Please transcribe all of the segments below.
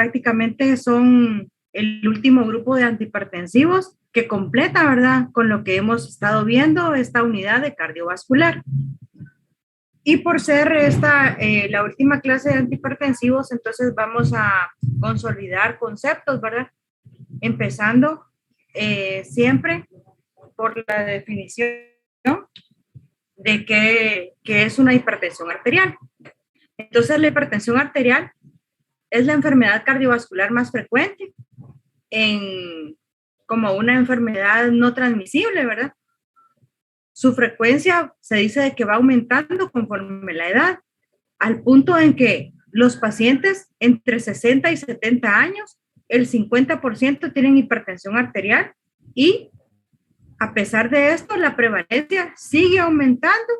prácticamente son el último grupo de antihipertensivos que completa, ¿verdad?, con lo que hemos estado viendo, esta unidad de cardiovascular. Y por ser esta la última clase de antihipertensivos, entonces vamos a consolidar conceptos, ¿verdad? Empezando siempre por la definición de qué es una hipertensión arterial. Entonces, la hipertensión arterial es la enfermedad cardiovascular más frecuente como una enfermedad no transmisible, ¿verdad? Su frecuencia se dice de que va aumentando conforme la edad, al punto en que los pacientes entre 60 y 70 años, el 50% tienen hipertensión arterial y a pesar de esto, la prevalencia sigue aumentando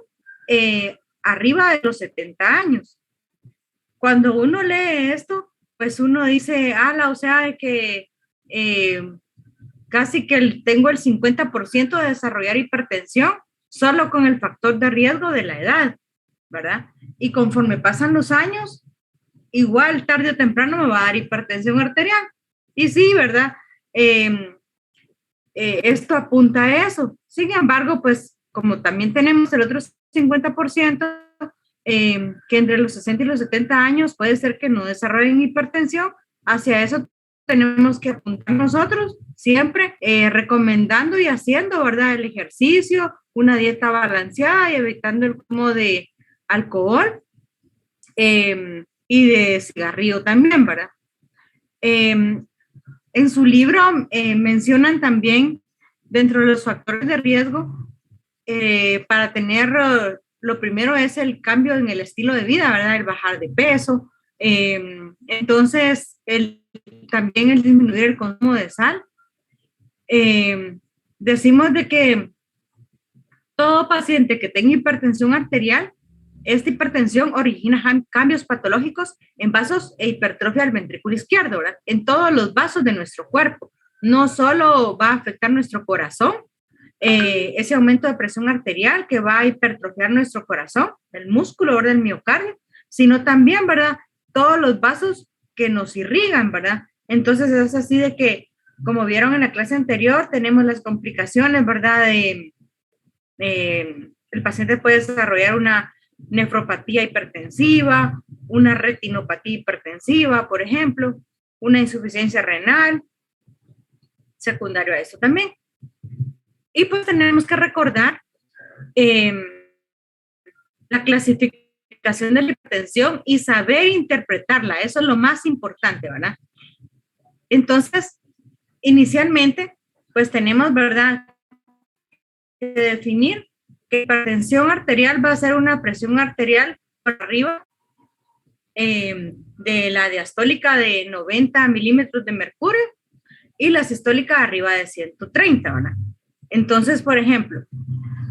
arriba de los 70 años. Cuando uno lee esto, pues uno dice, o sea, que casi que tengo el 50% de desarrollar hipertensión solo con el factor de riesgo de la edad, ¿verdad? Y conforme pasan los años, igual tarde o temprano me va a dar hipertensión arterial. Y sí, ¿verdad? Esto apunta a eso. Sin embargo, pues como también tenemos el otro 50%, que entre los 60 y los 70 años puede ser que no desarrollen hipertensión, hacia eso tenemos que apuntar nosotros, siempre recomendando y haciendo, ¿verdad?, el ejercicio, una dieta balanceada y evitando el consumo de alcohol y de cigarrillo también, ¿verdad? En su libro mencionan también dentro de los factores de riesgo para tener, lo primero es el cambio en el estilo de vida, ¿verdad? El bajar de peso. Entonces, también el disminuir el consumo de sal. Decimos de que todo paciente que tenga hipertensión arterial, esta hipertensión origina cambios patológicos en vasos e hipertrofia del ventrículo izquierdo, ¿verdad? En todos los vasos de nuestro cuerpo. No solo va a afectar nuestro corazón, ese aumento de presión arterial que va a hipertrofiar nuestro corazón, el músculo, ¿verdad?, del miocardio, sino también, ¿verdad?, todos los vasos que nos irrigan, ¿verdad? Entonces es así de que, como vieron en la clase anterior, tenemos las complicaciones, ¿verdad? El paciente puede desarrollar una nefropatía hipertensiva, una retinopatía hipertensiva, por ejemplo, una insuficiencia renal, secundario a eso también. Y pues tenemos que recordar la clasificación de la hipertensión y saber interpretarla, eso es lo más importante, ¿verdad? Entonces, inicialmente, pues tenemos, ¿verdad?, que definir que hipertensión arterial va a ser una presión arterial por arriba de la diastólica de 90 milímetros de mercurio y la sistólica arriba de 130, ¿verdad? Entonces, por ejemplo,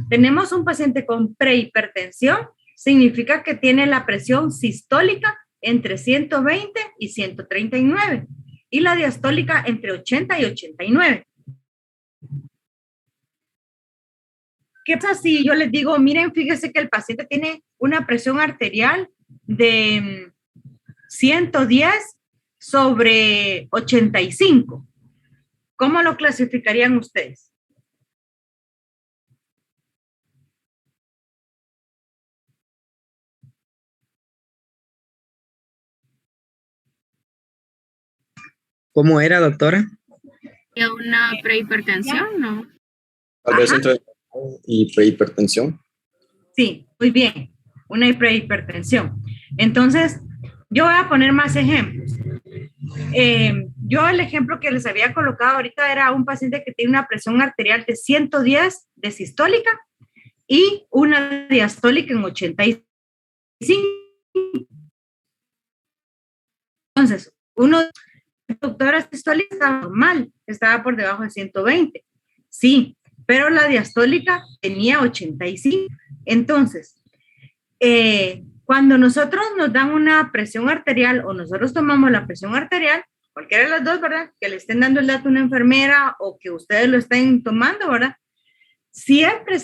tenemos un paciente con prehipertensión, significa que tiene la presión sistólica entre 120 y 139 y la diastólica entre 80 y 89. ¿Qué pasa si yo les digo, miren, fíjese que el paciente tiene una presión arterial de 110 sobre 85? ¿Cómo lo clasificarían ustedes? ¿Cómo era, doctora? Una prehipertensión, ¿no? Tal vez entre y prehipertensión. Sí, muy bien, una prehipertensión. Entonces, yo voy a poner más ejemplos. Yo el ejemplo que les había colocado ahorita era un paciente que tiene una presión arterial de 110 de sistólica y una diastólica en 85. Entonces, doctora sistólica estaba normal, estaba por debajo de 120. Sí, pero la diastólica tenía 85. Entonces, cuando nosotros nos dan una presión arterial o nosotros tomamos la presión arterial, cualquiera de las dos, ¿verdad?, que le estén dando el dato a una enfermera o que ustedes lo estén tomando, ¿verdad?, siempre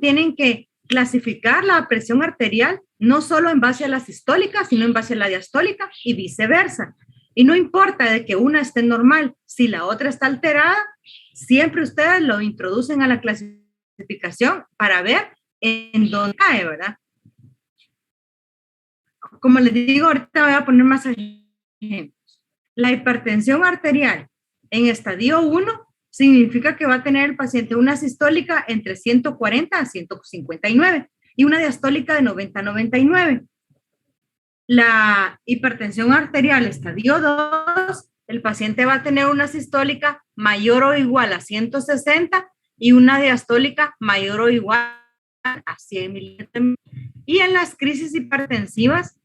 tienen que clasificar la presión arterial no solo en base a la sistólica, sino en base a la diastólica y viceversa. Y no importa de que una esté normal, si la otra está alterada, siempre ustedes lo introducen a la clasificación para ver en dónde cae, ¿verdad? Como les digo, ahorita voy a poner más ejemplos. La hipertensión arterial en estadio 1 significa que va a tener el paciente una sistólica entre 140 a 159 y una diastólica de 90 a 99. La hipertensión arterial estadio 2, el paciente va a tener una sistólica mayor o igual a 160 y una diastólica mayor o igual a 100 milímetros. Y en las crisis hipertensivas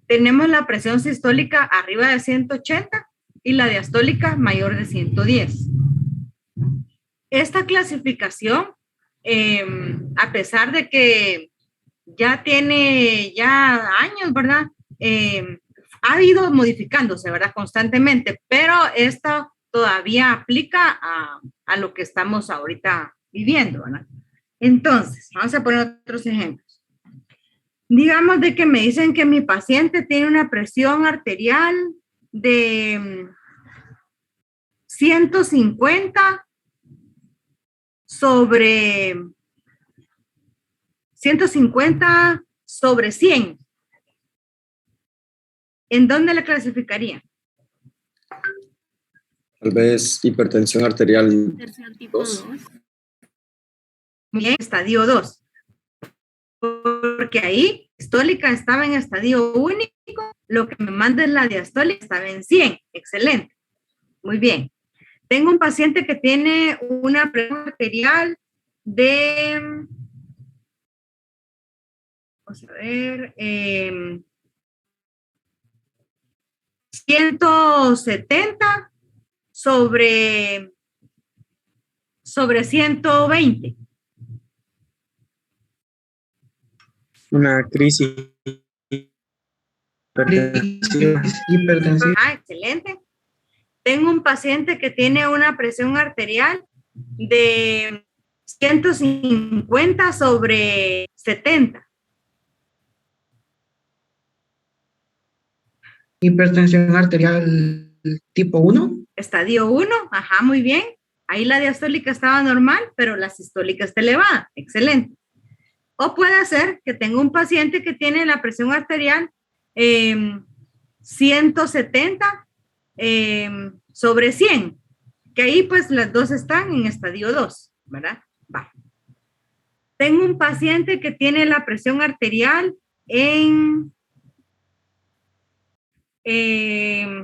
tenemos la presión sistólica arriba de 180 y la diastólica mayor de 110. Esta clasificación, a pesar de que ya tiene años, ¿verdad? Ha ido modificándose, ¿verdad? Constantemente, pero esta todavía aplica a lo que estamos ahorita viviendo, ¿verdad? Entonces, vamos a poner otros ejemplos. Digamos de que me dicen que mi paciente tiene una presión arterial de 150 sobre 100. ¿En dónde la clasificaría? Tal vez hipertensión arterial Hipertensión tipo 2. Bien, estadio 2. Porque ahí, sistólica estaba en estadio único, lo que me manda es la diastólica, estaba en 100. Excelente. Muy bien. Tengo un paciente que tiene una presión arterial de, vamos a ver, 170 sobre 120. Una crisis hipertensiva. Ah, excelente. Tengo un paciente que tiene una presión arterial de 150 sobre 70. Hipertensión arterial tipo 1. Estadio 1, ajá, muy bien. Ahí la diastólica estaba normal, pero la sistólica está elevada. Excelente. O puede ser que tenga un paciente que tiene la presión arterial 170 sobre 100, que ahí pues las dos están en estadio 2, ¿verdad? Va. Tengo un paciente que tiene la presión arterial en,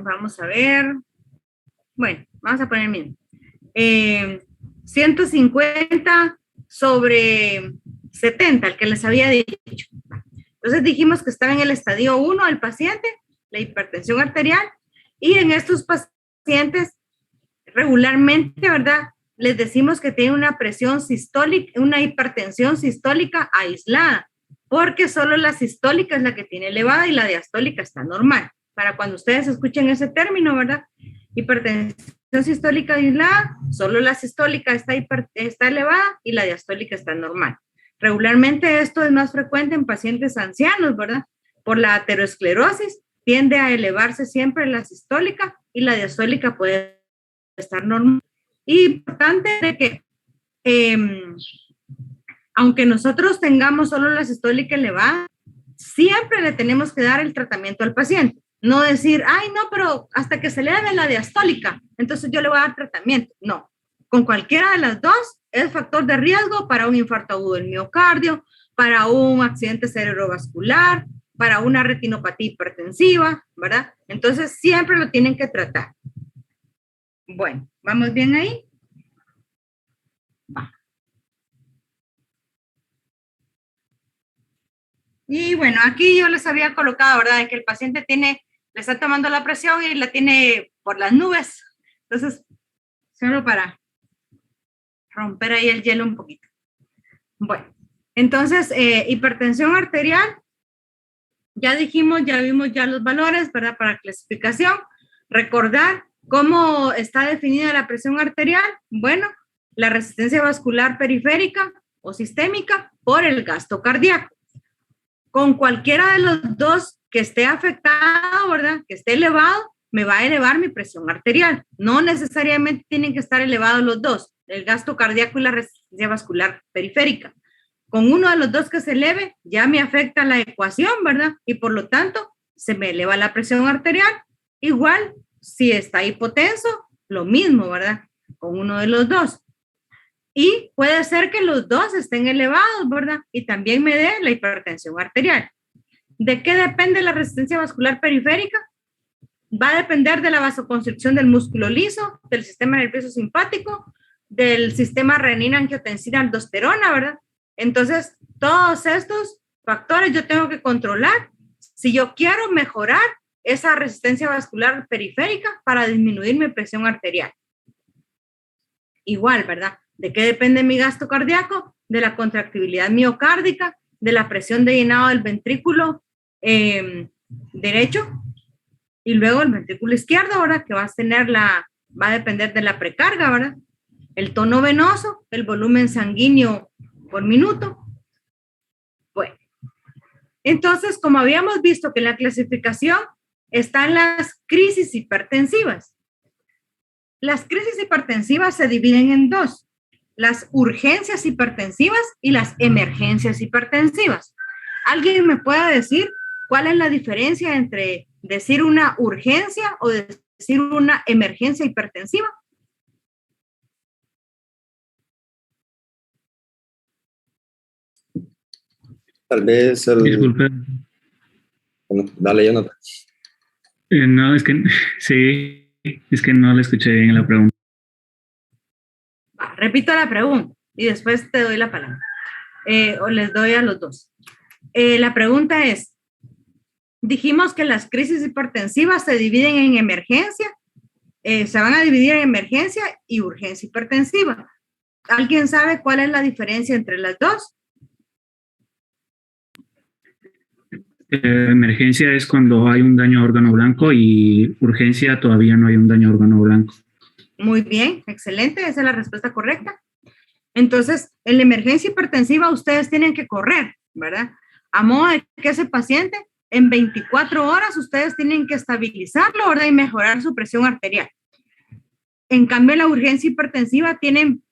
vamos a ver, bueno, vamos a poner mismo, 150 sobre 70, el que les había dicho. Entonces dijimos que estaba en el estadio 1 el paciente, la hipertensión arterial, y en estos pacientes regularmente, ¿verdad? Les decimos que tiene una presión sistólica, una hipertensión sistólica aislada, porque solo la sistólica es la que tiene elevada y la diastólica está normal. Para cuando ustedes escuchen ese término, ¿verdad? Hipertensión sistólica aislada, solo la sistólica está elevada y la diastólica está normal. Regularmente esto es más frecuente en pacientes ancianos, ¿verdad? Por la aterosclerosis tiende a elevarse siempre la sistólica y la diastólica puede estar normal. Y importante de que aunque nosotros tengamos solo la sistólica elevada, siempre le tenemos que dar el tratamiento al paciente. No decir, ay, no, pero hasta que se eleve la diastólica, entonces yo le voy a dar tratamiento. No, con cualquiera de las dos es factor de riesgo para un infarto agudo del miocardio, para un accidente cerebrovascular, para una retinopatía hipertensiva, ¿verdad? Entonces siempre lo tienen que tratar. Bueno, ¿vamos bien ahí? Va. Y bueno, aquí yo les había colocado, ¿verdad? De que el paciente le está tomando la presión y la tiene por las nubes. Entonces, solo para romper ahí el hielo un poquito. Bueno, entonces, hipertensión arterial, ya dijimos, ya vimos ya los valores, ¿verdad? Para clasificación. Recordar cómo está definida la presión arterial. Bueno, la resistencia vascular periférica o sistémica por el gasto cardíaco. Con cualquiera de los dos que esté afectado, ¿verdad? Que esté elevado, me va a elevar mi presión arterial. No necesariamente tienen que estar elevados los dos, el gasto cardíaco y la resistencia vascular periférica. Con uno de los dos que se eleve, ya me afecta la ecuación, ¿verdad? Y por lo tanto, se me eleva la presión arterial. Igual, si está hipotenso, lo mismo, ¿verdad? Con uno de los dos. Y puede ser que los dos estén elevados, ¿verdad? Y también me dé la hipertensión arterial. ¿De qué depende la resistencia vascular periférica? Va a depender de la vasoconstricción del músculo liso, del sistema nervioso simpático, del sistema renina-angiotensina-aldosterona, ¿verdad? Entonces, todos estos factores yo tengo que controlar si yo quiero mejorar esa resistencia vascular periférica para disminuir mi presión arterial. Igual, ¿verdad? ¿De qué depende mi gasto cardíaco? De la contractibilidad miocárdica, de la presión de llenado del ventrículo derecho y luego el ventrículo izquierdo, ¿verdad? Que va a depender de la precarga, ¿verdad? El tono venoso, el volumen sanguíneo por minuto. Bueno, entonces, como habíamos visto que en la clasificación están las crisis hipertensivas. Las crisis hipertensivas se dividen en dos, las urgencias hipertensivas y las emergencias hipertensivas. ¿Alguien me puede decir cuál es la diferencia entre decir una urgencia o decir una emergencia hipertensiva? Tal vez Disculpe. Bueno, dale, Jonathan. No, es que sí, es que no le escuché bien la pregunta. Repito la pregunta y después te doy la palabra. O les doy a los dos. La pregunta es, dijimos que las crisis hipertensivas se dividen en emergencia, se van a dividir en emergencia y urgencia hipertensiva. ¿Alguien sabe cuál es la diferencia entre las dos? Emergencia es cuando hay un daño a órgano blanco y urgencia todavía no hay un daño a órgano blanco. Muy bien, excelente, esa es la respuesta correcta. Entonces, en la emergencia hipertensiva ustedes tienen que correr, ¿verdad? A modo de que ese paciente en 24 horas ustedes tienen que estabilizarlo, ¿verdad? Y mejorar su presión arterial. En cambio, la urgencia hipertensiva tienen,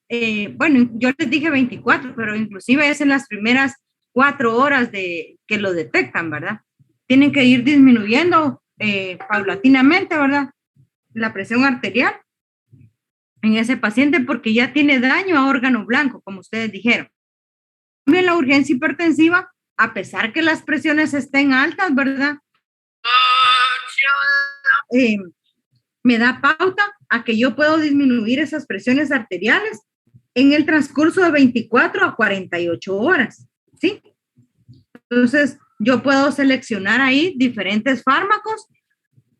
bueno, yo les dije 24, pero inclusive es en las primeras 4 horas de que lo detectan, ¿verdad? Tienen que ir disminuyendo paulatinamente, ¿verdad? La presión arterial en ese paciente porque ya tiene daño a órgano blanco, como ustedes dijeron. En la urgencia hipertensiva, a pesar que las presiones estén altas, ¿verdad? Me da pauta a que yo puedo disminuir esas presiones arteriales en el transcurso de 24 a 48 horas, ¿sí? Entonces, yo puedo seleccionar ahí diferentes fármacos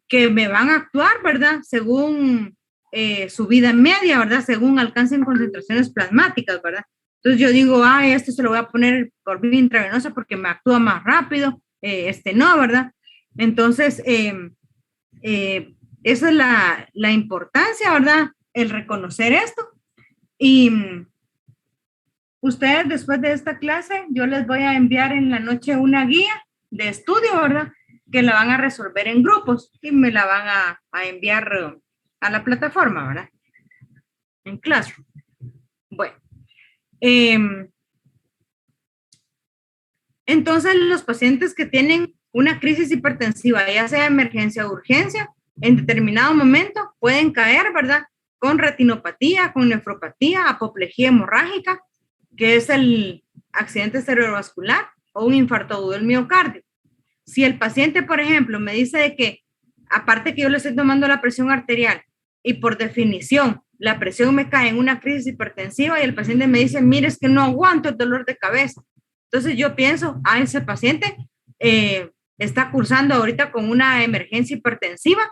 que me van a actuar, ¿verdad? Según su vida media, ¿verdad? Según alcancen concentraciones plasmáticas, ¿verdad? Entonces yo digo, este se lo voy a poner por vía intravenosa porque me actúa más rápido, no, ¿verdad? Entonces, esa es la importancia, ¿verdad? El reconocer esto. Y ustedes después de esta clase, yo les voy a enviar en la noche una guía de estudio, ¿verdad? Que la van a resolver en grupos y me la van a enviar a la plataforma, ¿verdad? En Classroom. Bueno. Entonces, los pacientes que tienen una crisis hipertensiva, ya sea emergencia o urgencia, en determinado momento pueden caer, ¿verdad? Con retinopatía, con nefropatía, apoplejía hemorrágica, que es el accidente cerebrovascular o un infarto agudo del miocardio. Si el paciente, por ejemplo, me dice de que, aparte que yo le estoy tomando la presión arterial y por definición la presión me cae en una crisis hipertensiva y el paciente me dice, mire, es que no aguanto el dolor de cabeza. Entonces yo pienso, ese paciente está cursando ahorita con una emergencia hipertensiva,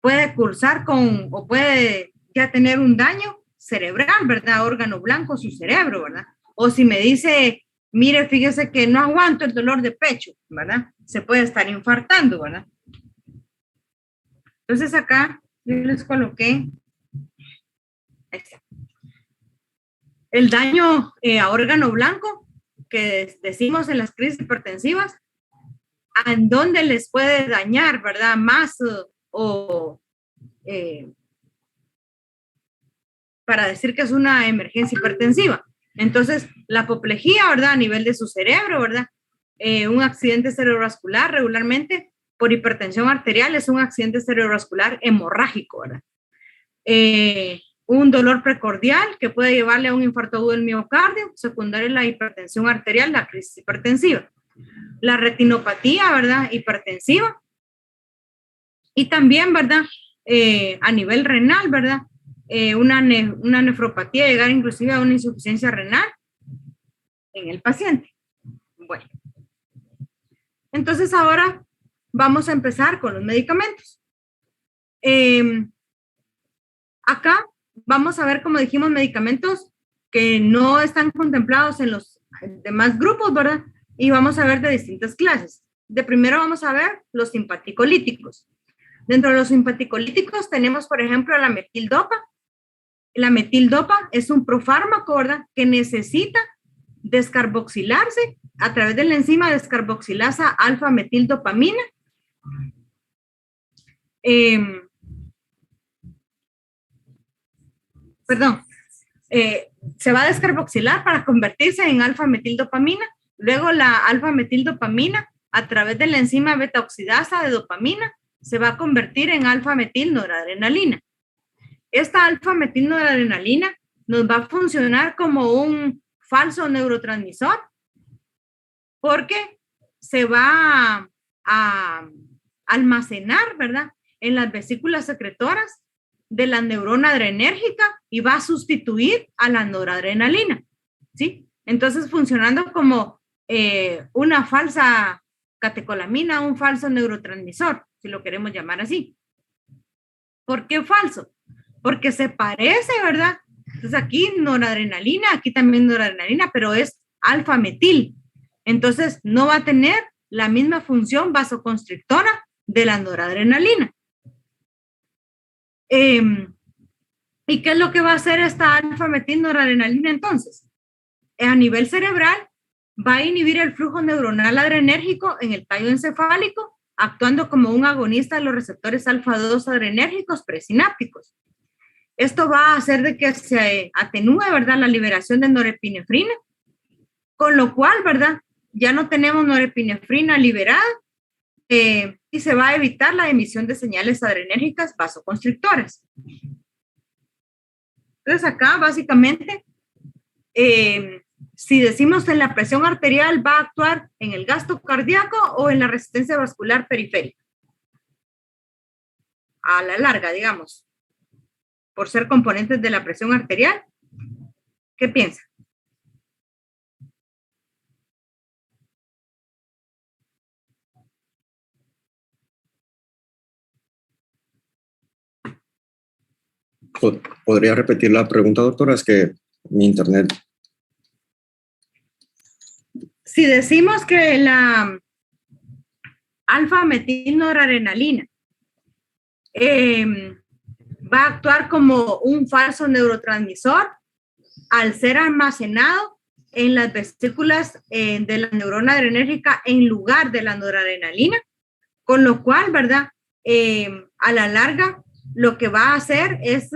puede cursar o puede ya tener un daño cerebral, ¿verdad? Órgano blanco, su cerebro, ¿verdad? O si me dice, mire, fíjese que no aguanto el dolor de pecho, ¿verdad? Se puede estar infartando, ¿verdad? Entonces acá yo les coloqué el daño a órgano blanco que decimos en las crisis hipertensivas, ¿en dónde les puede dañar, verdad? Más o para decir que es una emergencia hipertensiva. Entonces, la apoplejía, ¿verdad? A nivel de su cerebro, ¿verdad? Un accidente cerebrovascular regularmente por hipertensión arterial es un accidente cerebrovascular hemorrágico, ¿verdad? Un dolor precordial que puede llevarle a un infarto agudo del miocardio, secundario a la hipertensión arterial, la crisis hipertensiva. La retinopatía, ¿verdad? Hipertensiva. Y también, ¿verdad? A nivel renal, ¿verdad? Una nefropatía, llegar inclusive a una insuficiencia renal en el paciente. Bueno. Entonces ahora vamos a empezar con los medicamentos. Acá vamos a ver, como dijimos, medicamentos que no están contemplados en los demás grupos, ¿verdad? Y vamos a ver de distintas clases. De primero vamos a ver los simpaticolíticos. Dentro de los simpaticolíticos tenemos, por ejemplo, la metildopa. La metildopa es un profármaco, ¿verdad? Que necesita descarboxilarse a través de la enzima descarboxilasa alfa-metildopamina. Se va a descarboxilar para convertirse en alfa-metildopamina. Luego la alfa-metildopamina, a través de la enzima beta-oxidasa de dopamina, se va a convertir en alfa-metilnoradrenalina. Esta alfa-metilnoradrenalina nos va a funcionar como un falso neurotransmisor porque se va a almacenar, ¿verdad?, en las vesículas secretoras de la neurona adrenérgica y va a sustituir a la noradrenalina, ¿sí? Entonces, funcionando como una falsa catecolamina, un falso neurotransmisor, si lo queremos llamar así. ¿Por qué falso? Porque se parece, ¿verdad? Entonces, aquí noradrenalina, aquí también noradrenalina, pero es alfa-metil. Entonces, no va a tener la misma función vasoconstrictora de la noradrenalina. ¿Y qué es lo que va a hacer esta alfa-metilnoradrenalina entonces? A nivel cerebral, va a inhibir el flujo neuronal adrenérgico en el tallo encefálico, actuando como un agonista de los receptores alfa-2 adrenérgicos presinápticos. Esto va a hacer de que se atenúe, ¿verdad?, la liberación de norepinefrina, con lo cual, ¿verdad?, ya no tenemos norepinefrina liberada y se va a evitar la emisión de señales adrenérgicas vasoconstrictoras. Entonces acá básicamente, si decimos que la presión arterial va a actuar en el gasto cardíaco o en la resistencia vascular periférica. A la larga, digamos, por ser componentes de la presión arterial. ¿Qué piensa? ¿Podría repetir la pregunta, doctora? Es que mi internet... Si decimos que la alfa-metilnoradrenalina va a actuar como un falso neurotransmisor al ser almacenado en las vesículas de la neurona adrenérgica en lugar de la noradrenalina, con lo cual, ¿verdad? A la larga, lo que va a hacer es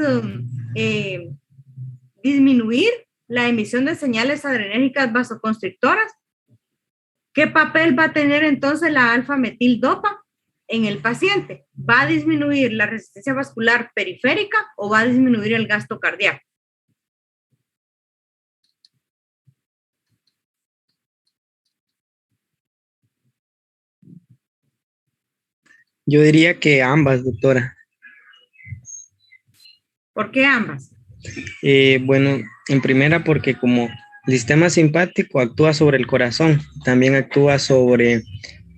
disminuir la emisión de señales adrenérgicas vasoconstrictoras. ¿Qué papel va a tener entonces la alfa-metildopa en el paciente? ¿Va a disminuir la resistencia vascular periférica o va a disminuir el gasto cardíaco? Yo diría que ambas, doctora. ¿Por qué ambas? Bueno, en primera porque como el sistema simpático actúa sobre el corazón, también actúa sobre,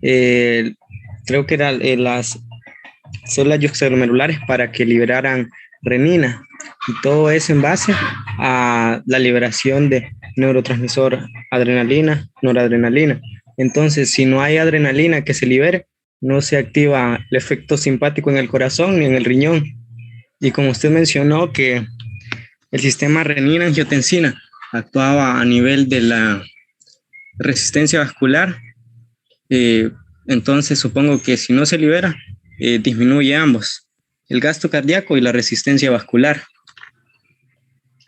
creo que eran las células extraglandulares para que liberaran renina. Y todo es en base a la liberación de neurotransmisor adrenalina, noradrenalina. Entonces, si no hay adrenalina que se libere, no se activa el efecto simpático en el corazón ni en el riñón. Y como usted mencionó que el sistema renina-angiotensina actuaba a nivel de la resistencia vascular, entonces supongo que si no se libera, disminuye ambos. el gasto cardíaco y la resistencia vascular.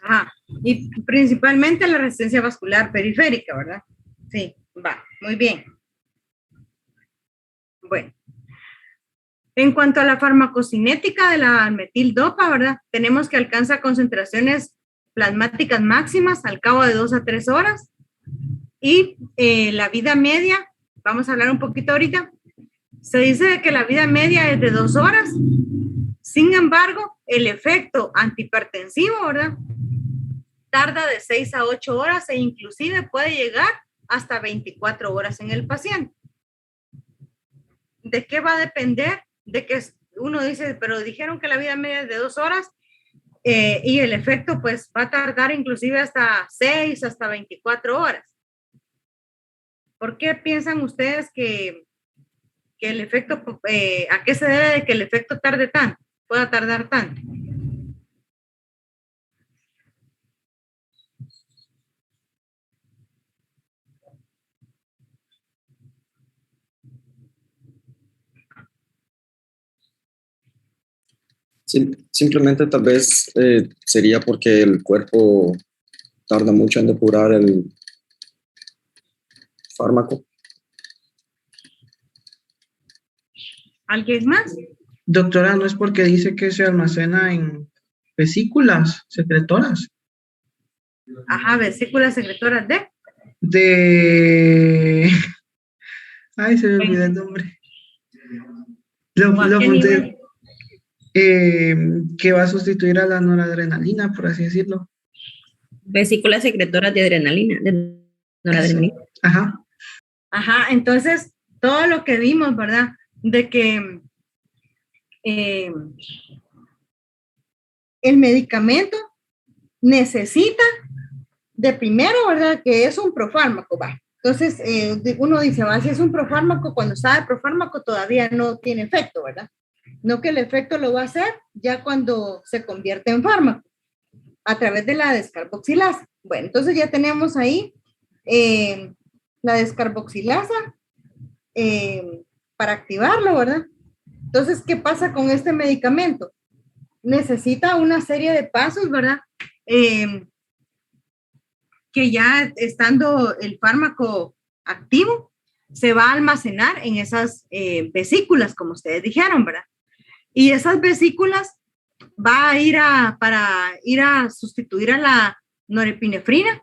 Ajá. Y principalmente la resistencia vascular periférica, ¿verdad? Sí, va, muy bien. Bueno. En cuanto a la farmacocinética de la metil-dopa, ¿verdad? Tenemos que alcanza concentraciones plasmáticas máximas al cabo de 2 a 3 horas. Y la vida media, vamos a hablar un poquito ahorita, se dice que la vida media es de 2 horas. Sin embargo, el efecto antihipertensivo, ¿verdad? Tarda de 6 a 8 horas e inclusive puede llegar hasta 24 horas en el paciente. ¿De qué va a depender? De que uno dice, pero dijeron que la vida media es de 2 horas y el efecto pues va a tardar inclusive hasta 6, hasta 24 horas. ¿Por qué piensan ustedes que el efecto, a qué se debe de que el efecto tarde tanto, pueda tardar tanto? Simplemente tal vez sería porque el cuerpo tarda mucho en depurar el fármaco. ¿Alguien más? Doctora, ¿no es porque dice que se almacena en vesículas secretoras? Ajá, vesículas secretoras Ay, se me olvidó el nombre. Lo ¿A qué apunté. nivel? Que va a sustituir a la noradrenalina, por así decirlo. Vesículas secretoras de adrenalina, de noradrenalina. Ajá. Ajá, entonces todo lo que vimos, ¿verdad? De que el medicamento necesita de primero, ¿verdad? Que es un profármaco, va. Entonces uno dice, va, si es un profármaco, cuando está de profármaco todavía no tiene efecto, ¿verdad? No, que el efecto lo va a hacer ya cuando se convierte en fármaco a través de la descarboxilasa. Bueno, entonces ya tenemos ahí la descarboxilasa para activarlo, ¿verdad? Entonces, ¿qué pasa con este medicamento? Necesita una serie de pasos, ¿verdad? Que ya estando el fármaco activo, se va a almacenar en esas vesículas, como ustedes dijeron, ¿verdad? Y esas vesículas va a ir para ir a sustituir a la norepinefrina.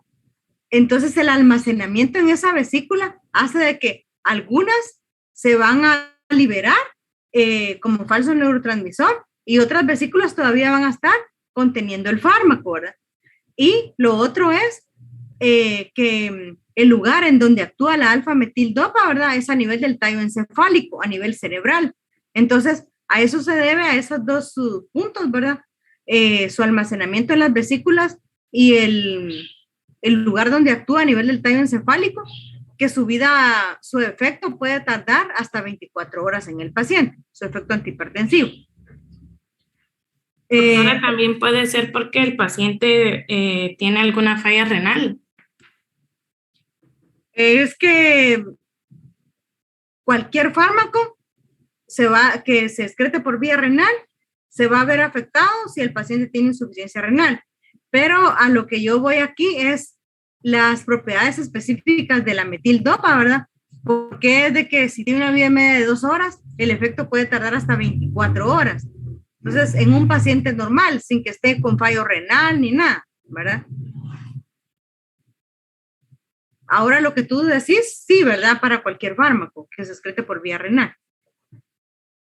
Entonces el almacenamiento en esa vesícula hace de que algunas se van a liberar como falso neurotransmisor y otras vesículas todavía van a estar conteniendo el fármaco, ¿verdad? Y lo otro es que el lugar en donde actúa la alfa-metil-dopa, ¿verdad? Es a nivel del tallo encefálico, a nivel cerebral. Entonces, a eso se debe, a esos dos puntos, ¿verdad? Su almacenamiento en las vesículas y el lugar donde actúa a nivel del tallo encefálico, que su efecto puede tardar hasta 24 horas en el paciente, su efecto antihipertensivo. Ahora también puede ser porque el paciente tiene alguna falla renal. Es que cualquier fármaco que se excrete por vía renal se va a ver afectado si el paciente tiene insuficiencia renal. Pero a lo que yo voy aquí es las propiedades específicas de la metil-dopa, ¿verdad? Porque es de que si tiene una vida media de 2 horas, el efecto puede tardar hasta 24 horas. Entonces, en un paciente normal, sin que esté con fallo renal ni nada, ¿verdad? Ahora lo que tú decís, sí, ¿verdad? Para cualquier fármaco que se excrete por vía renal.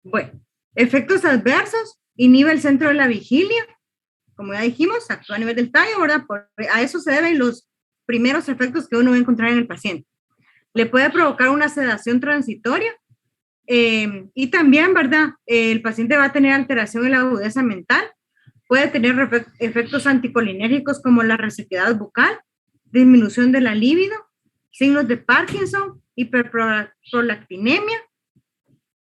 Bueno, efectos adversos, inhibe el centro de la vigilia, como ya dijimos, actúa a nivel del tallo, ¿verdad? A eso se deben los primeros efectos que uno va a encontrar en el paciente. Le puede provocar una sedación transitoria y también, ¿verdad? El paciente va a tener alteración en la agudeza mental, puede tener efectos anticolinérgicos como la resequedad bucal, disminución de la libido, signos de Parkinson, hiperprolactinemia.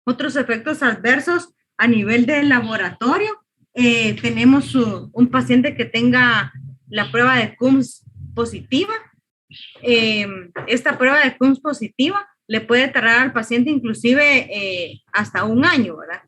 Otros efectos adversos a nivel del laboratorio, tenemos un paciente que tenga la prueba de Coombs positiva. Esta prueba de Coombs positiva le puede tardar al paciente inclusive hasta 1 año, ¿verdad?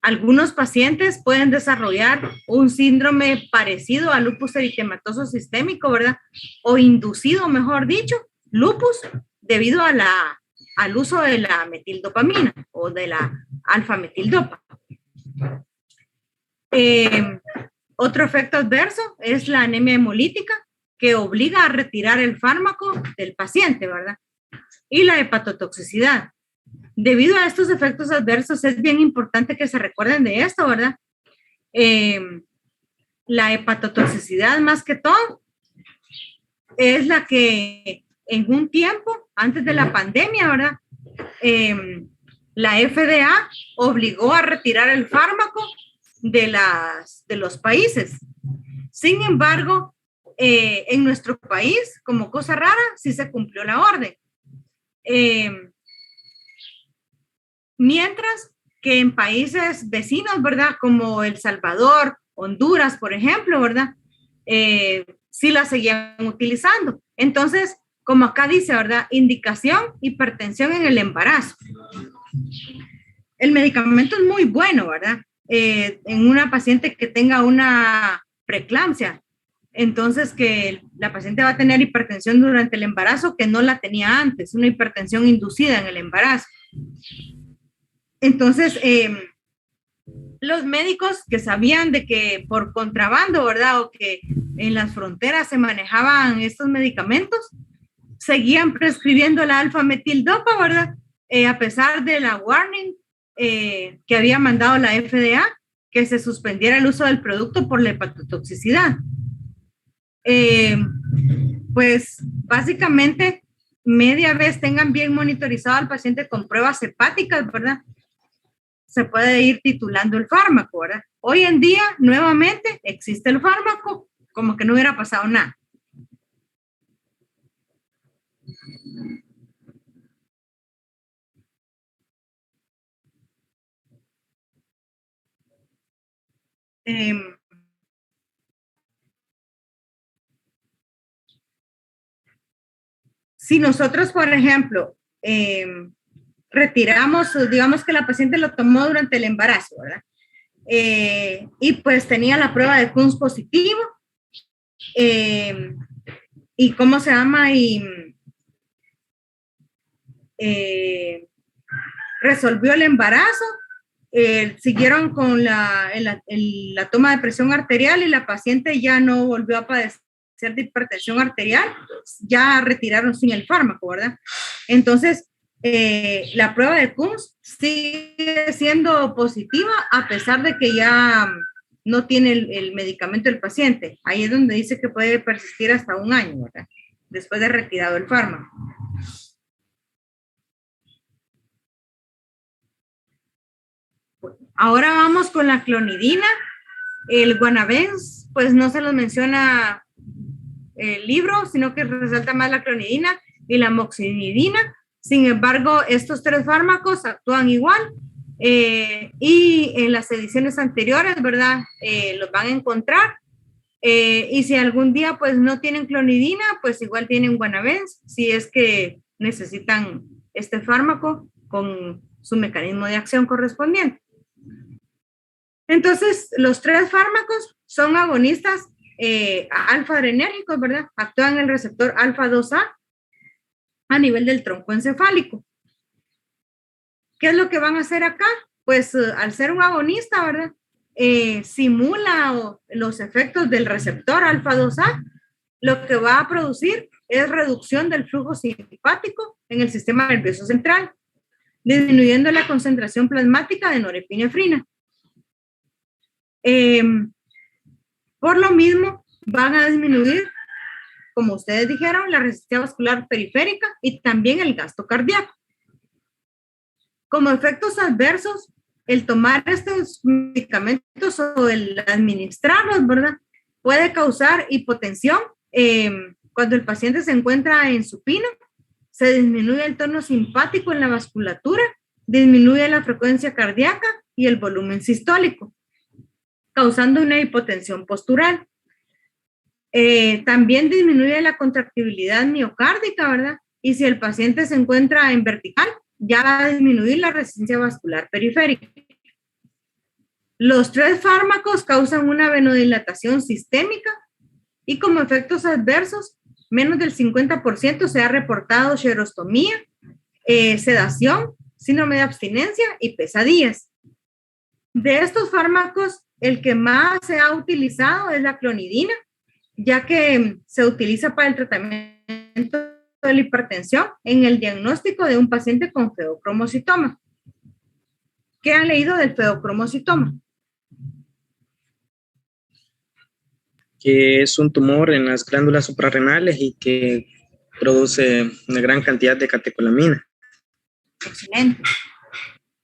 Algunos pacientes pueden desarrollar un síndrome parecido al lupus eritematoso sistémico, ¿verdad? O inducido, mejor dicho, lupus debido al uso de la metildopamina o de la alfa-metildopa. Otro efecto adverso es la anemia hemolítica, que obliga a retirar el fármaco del paciente, ¿verdad? Y la hepatotoxicidad. Debido a estos efectos adversos, es bien importante que se recuerden de esto, ¿verdad? La hepatotoxicidad, más que todo, es la que en un tiempo, antes de la pandemia, ¿verdad? La FDA obligó a retirar el fármaco de los países. Sin embargo, en nuestro país, como cosa rara, sí se cumplió la orden. Mientras que en países vecinos, ¿verdad? Como El Salvador, Honduras, por ejemplo, ¿verdad? Sí la seguían utilizando. Entonces, como acá dice, ¿verdad? Indicación, hipertensión en el embarazo. El medicamento es muy bueno, ¿verdad? En una paciente que tenga una preeclampsia. Entonces, que la paciente va a tener hipertensión durante el embarazo que no la tenía antes, una hipertensión inducida en el embarazo. Entonces, los médicos que sabían de que por contrabando, ¿verdad? O que en las fronteras se manejaban estos medicamentos, seguían prescribiendo la alfa-metildopa, ¿verdad? A pesar de la warning que había mandado la FDA, que se suspendiera el uso del producto por la hepatotoxicidad. Pues básicamente media vez tengan bien monitorizado al paciente con pruebas hepáticas, ¿verdad? Se puede ir titulando el fármaco, ¿verdad? Hoy en día, nuevamente, existe el fármaco, como que no hubiera pasado nada. Si nosotros, por ejemplo, retiramos, digamos que la paciente lo tomó durante el embarazo, ¿verdad? Y pues tenía la prueba de Kunz positivo, y ¿cómo se llama? Y resolvió el embarazo, siguieron con la toma de presión arterial y la paciente ya no volvió a padecer de hipertensión arterial, ya retiraron sin el fármaco, ¿verdad? Entonces, la prueba de Kunz sigue siendo positiva a pesar de que ya no tiene el medicamento del paciente. Ahí es donde dice que puede persistir hasta 1 año, ¿verdad? Después de retirado el fármaco. Ahora vamos con la clonidina. El Guanabens, pues no se los menciona el libro, sino que resalta más la clonidina y la moxinidina. Sin embargo, estos 3 fármacos actúan igual, y en las ediciones anteriores, ¿verdad? Los van a encontrar. Y si algún día pues no tienen clonidina, pues igual tienen Guanabens, si es que necesitan este fármaco con su mecanismo de acción correspondiente. Entonces, los 3 fármacos son agonistas alfa-adrenérgicos, ¿verdad? Actúan en el receptor alfa-2A a nivel del tronco encefálico. ¿Qué es lo que van a hacer acá? Pues al ser un agonista, ¿verdad? Simula los efectos del receptor alfa-2A, lo que va a producir es reducción del flujo simpático en el sistema nervioso central, disminuyendo la concentración plasmática de norepinefrina. Por lo mismo, van a disminuir, como ustedes dijeron, la resistencia vascular periférica y también el gasto cardíaco. Como efectos adversos, el tomar estos medicamentos o el administrarlos, ¿verdad? Puede causar hipotensión. Cuando el paciente se encuentra en supino, se disminuye el tono simpático en la vasculatura, disminuye la frecuencia cardíaca y el volumen sistólico, causando una hipotensión postural. También disminuye la contractibilidad miocárdica, ¿verdad? Y si el paciente se encuentra en vertical, ya va a disminuir la resistencia vascular periférica. Los 3 fármacos causan una venodilatación sistémica y como efectos adversos, menos del 50% se ha reportado xerostomía, sedación, síndrome de abstinencia y pesadillas. De estos fármacos, el que más se ha utilizado es la clonidina, ya que se utiliza para el tratamiento de la hipertensión en el diagnóstico de un paciente con feocromocitoma. ¿Qué han leído del feocromocitoma? Que es un tumor en las glándulas suprarrenales y que produce una gran cantidad de catecolamina. Excelente.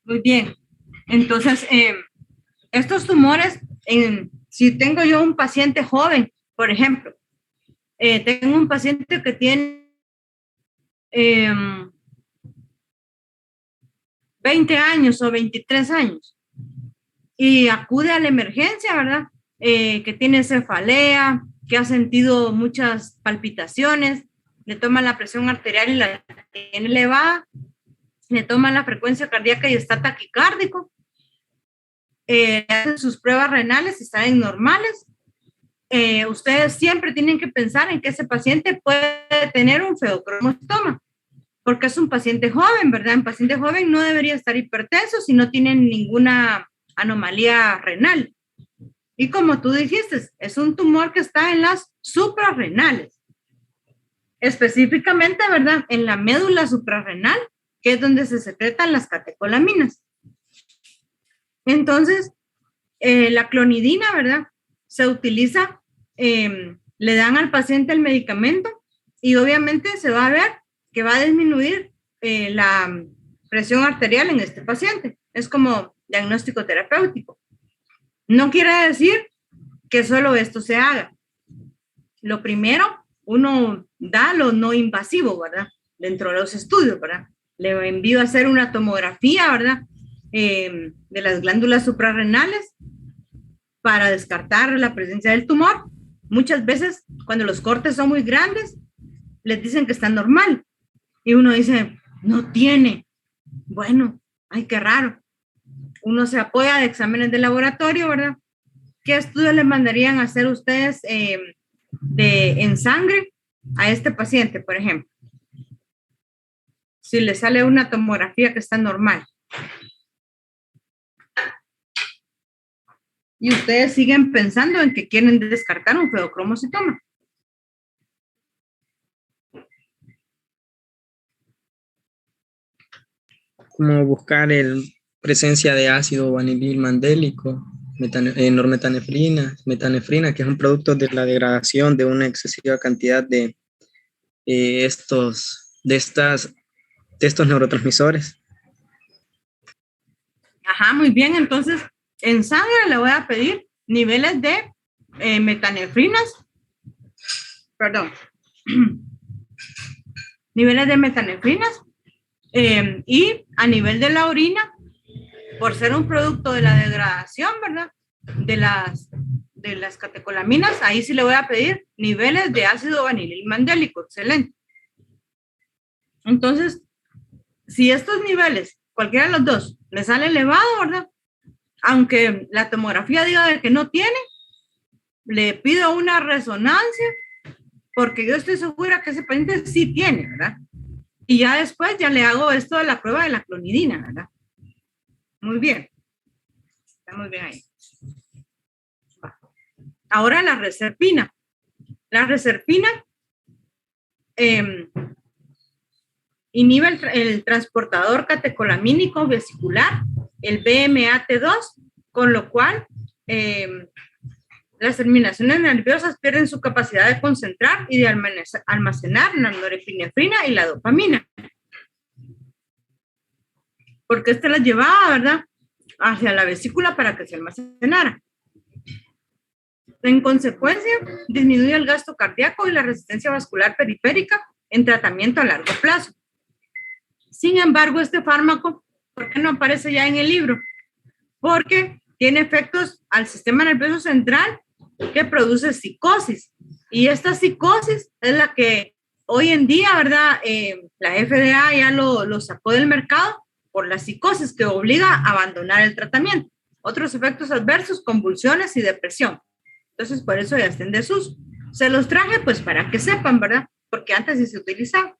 Muy bien. Entonces, estos tumores, si tengo yo un paciente joven, por ejemplo, tengo un paciente que tiene 20 años o 23 años y acude a la emergencia, ¿verdad? Que tiene cefalea, que ha sentido muchas palpitaciones, le toman la presión arterial y la tiene elevada, le toman la frecuencia cardíaca y está taquicárdico, hacen sus pruebas renales y están normales. Ustedes siempre tienen que pensar en que ese paciente puede tener un feocromocitoma, porque es un paciente joven, ¿verdad? Un paciente joven no debería estar hipertenso si no tiene ninguna anomalía renal. Y como tú dijiste, es un tumor que está en las suprarrenales. Específicamente, ¿verdad? En la médula suprarrenal, que es donde se secretan las catecolaminas. Entonces, la clonidina, ¿verdad? Se utiliza, le dan al paciente el medicamento y obviamente se va a ver que va a disminuir la presión arterial en este paciente. Es como diagnóstico terapéutico. No quiere decir que solo esto se haga. Lo primero, uno da lo no invasivo, ¿verdad? Dentro de los estudios, ¿verdad? Le envío a hacer una tomografía, ¿verdad? De las glándulas suprarrenales para descartar la presencia del tumor. Muchas veces, cuando los cortes son muy grandes, les dicen que está normal. Y uno dice, no tiene. Bueno, ay, qué raro. Uno se apoya de exámenes de laboratorio, ¿verdad? ¿Qué estudios le mandarían a hacer ustedes en sangre a este paciente, por ejemplo? Si le sale una tomografía que está normal. Y ustedes siguen pensando en que quieren descartar un feocromocitoma. Como buscar presencia de ácido vanilil mandélico, normetanefrina, metanefrina, que es un producto de la degradación de una excesiva cantidad de estos neurotransmisores. Ajá, muy bien. Entonces, en sangre le voy a pedir niveles de metanefrinas, perdón, niveles de metanefrinas y a nivel de la orina, por ser un producto de la degradación, ¿verdad? De las catecolaminas, ahí sí le voy a pedir niveles de ácido vanilil mandélico. Excelente. Entonces, si estos niveles, cualquiera de los dos, le sale elevado, ¿verdad? Aunque la tomografía diga de que no tiene, le pido una resonancia porque yo estoy segura que ese paciente sí tiene, ¿verdad? Y ya después ya le hago esto de la prueba de la clonidina, ¿verdad? Muy bien. Está muy bien ahí. Ahora la reserpina. La reserpina inhibe el transportador catecolamínico vesicular, el BMAT2, con lo cual las terminaciones nerviosas pierden su capacidad de concentrar y de almacenar la norepinefrina y la dopamina. Porque esta las llevaba, ¿verdad?, hacia la vesícula para que se almacenara. En consecuencia, disminuye el gasto cardíaco y la resistencia vascular periférica en tratamiento a largo plazo. Sin embargo, este fármaco, ¿por qué no aparece ya en el libro? Porque tiene efectos al sistema nervioso central que produce psicosis. Y esta psicosis es la que hoy en día, ¿verdad? La FDA ya lo sacó del mercado por la psicosis que obliga a abandonar el tratamiento. Otros efectos adversos, convulsiones y depresión. Entonces, por eso ya está en desuso. Se los traje, pues, para que sepan, ¿verdad? Porque antes sí se utilizaba.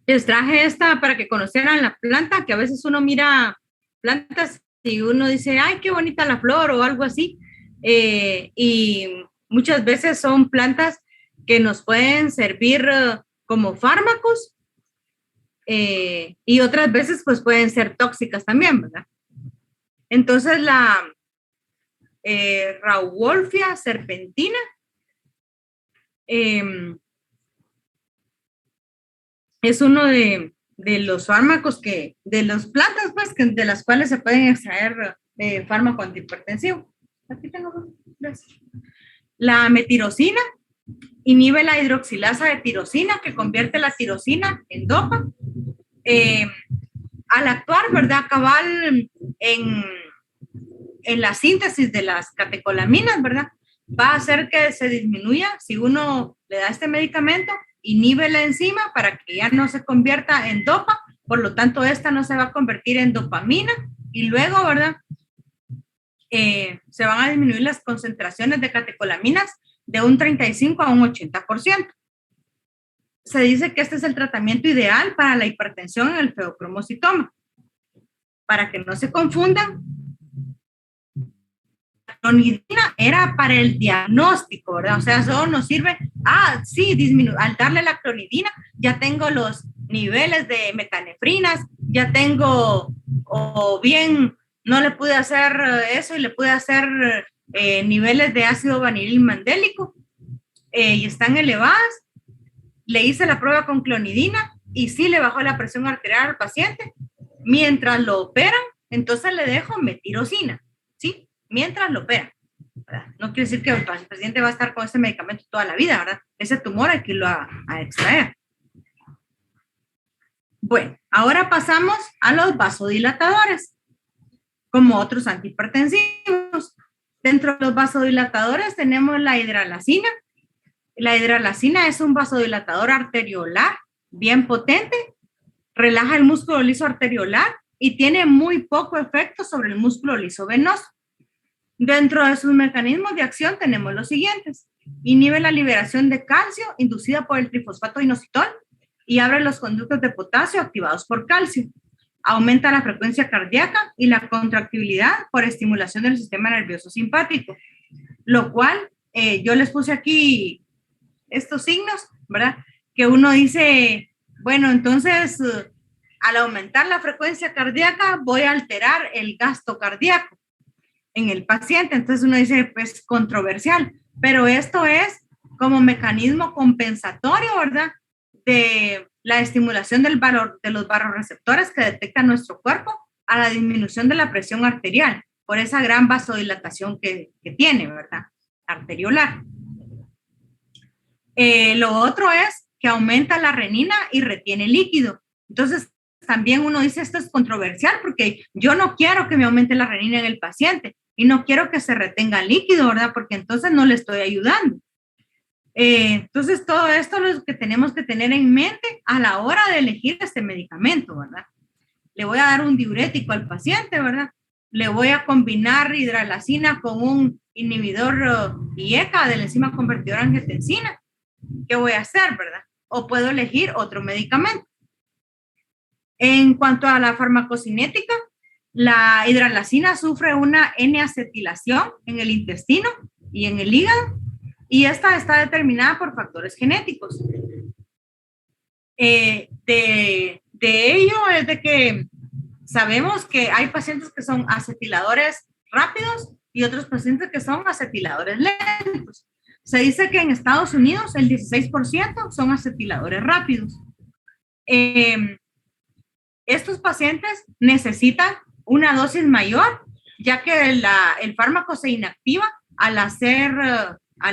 Les traje esta para que conocieran la planta, que a veces uno mira plantas y uno dice, ay, qué bonita la flor o algo así. Y muchas veces son plantas que nos pueden servir como fármacos y otras veces pues pueden ser tóxicas también, ¿verdad? Entonces la Rauwolfia serpentina es uno de los fármacos de las plantas, pues, de las cuales se pueden extraer fármaco antihipertensivo. Aquí tengo dos. La metirosina inhibe la hidroxilasa de tirosina, que convierte la tirosina en dopa. Al actuar, ¿verdad? Cabal en la síntesis de las catecolaminas, ¿verdad? Va a hacer que se disminuya, si uno le da este medicamento, inhibe la enzima para que ya no se convierta en dopa, por lo tanto esta no se va a convertir en dopamina y luego, ¿verdad? Se van a disminuir las concentraciones de catecolaminas de un 35 a un 80%. Se dice que este es el tratamiento ideal para la hipertensión en el feocromocitoma. Para que no se confundan, la clonidina era para el diagnóstico, ¿verdad? O sea, solo nos sirve, sí, al darle la clonidina ya tengo los niveles de metanefrinas, ya tengo, o bien no le pude hacer eso y le pude hacer niveles de ácido vanilil mandélico y están elevadas. Le hice la prueba con clonidina y sí le bajó la presión arterial al paciente. Mientras lo operan, entonces le dejo metirosina, ¿sí? Mientras lo operan, ¿verdad? No quiere decir que el paciente va a estar con ese medicamento toda la vida, ¿verdad? Ese tumor hay que irlo a extraer. Bueno, ahora pasamos a los vasodilatadores, como otros antihipertensivos. Dentro de los vasodilatadores tenemos la hidralacina. La hidralacina es un vasodilatador arteriolar bien potente, relaja el músculo liso arteriolar y tiene muy poco efecto sobre el músculo liso venoso. Dentro de sus mecanismos de acción tenemos los siguientes. Inhibe la liberación de calcio inducida por el trifosfato inositol y abre los conductos de potasio activados por calcio. Aumenta la frecuencia cardíaca y la contractibilidad por estimulación del sistema nervioso simpático, lo cual yo les puse aquí estos signos, ¿verdad? Que uno dice, bueno, entonces al aumentar la frecuencia cardíaca voy a alterar el gasto cardíaco en el paciente. Entonces uno dice, pues controversial, pero esto es como mecanismo compensatorio, ¿verdad? De la estimulación de los barroreceptores que detecta nuestro cuerpo a la disminución de la presión arterial por esa gran vasodilatación que tiene, ¿verdad? Arteriolar. Lo otro es que aumenta la renina y retiene líquido. Entonces, también uno dice, esto es controversial porque yo no quiero que me aumente la renina en el paciente y no quiero que se retenga líquido, ¿verdad? Porque entonces no le estoy ayudando. Entonces, todo esto es lo que tenemos que tener en mente a la hora de elegir este medicamento, ¿verdad? Le voy a dar un diurético al paciente, ¿verdad? Le voy a combinar hidralacina con un inhibidor IECA de la enzima convertidora de angiotensina. ¿Qué voy a hacer, verdad? O puedo elegir otro medicamento. En cuanto a la farmacocinética, la hidralacina sufre una N-acetilación en el intestino y en el hígado, y esta está determinada por factores genéticos. De ello es de que sabemos que hay pacientes que son acetiladores rápidos y otros pacientes que son acetiladores lentos. Se dice que en Estados Unidos el 16% son acetiladores rápidos. Estos pacientes necesitan una dosis mayor, ya que el fármaco se inactiva al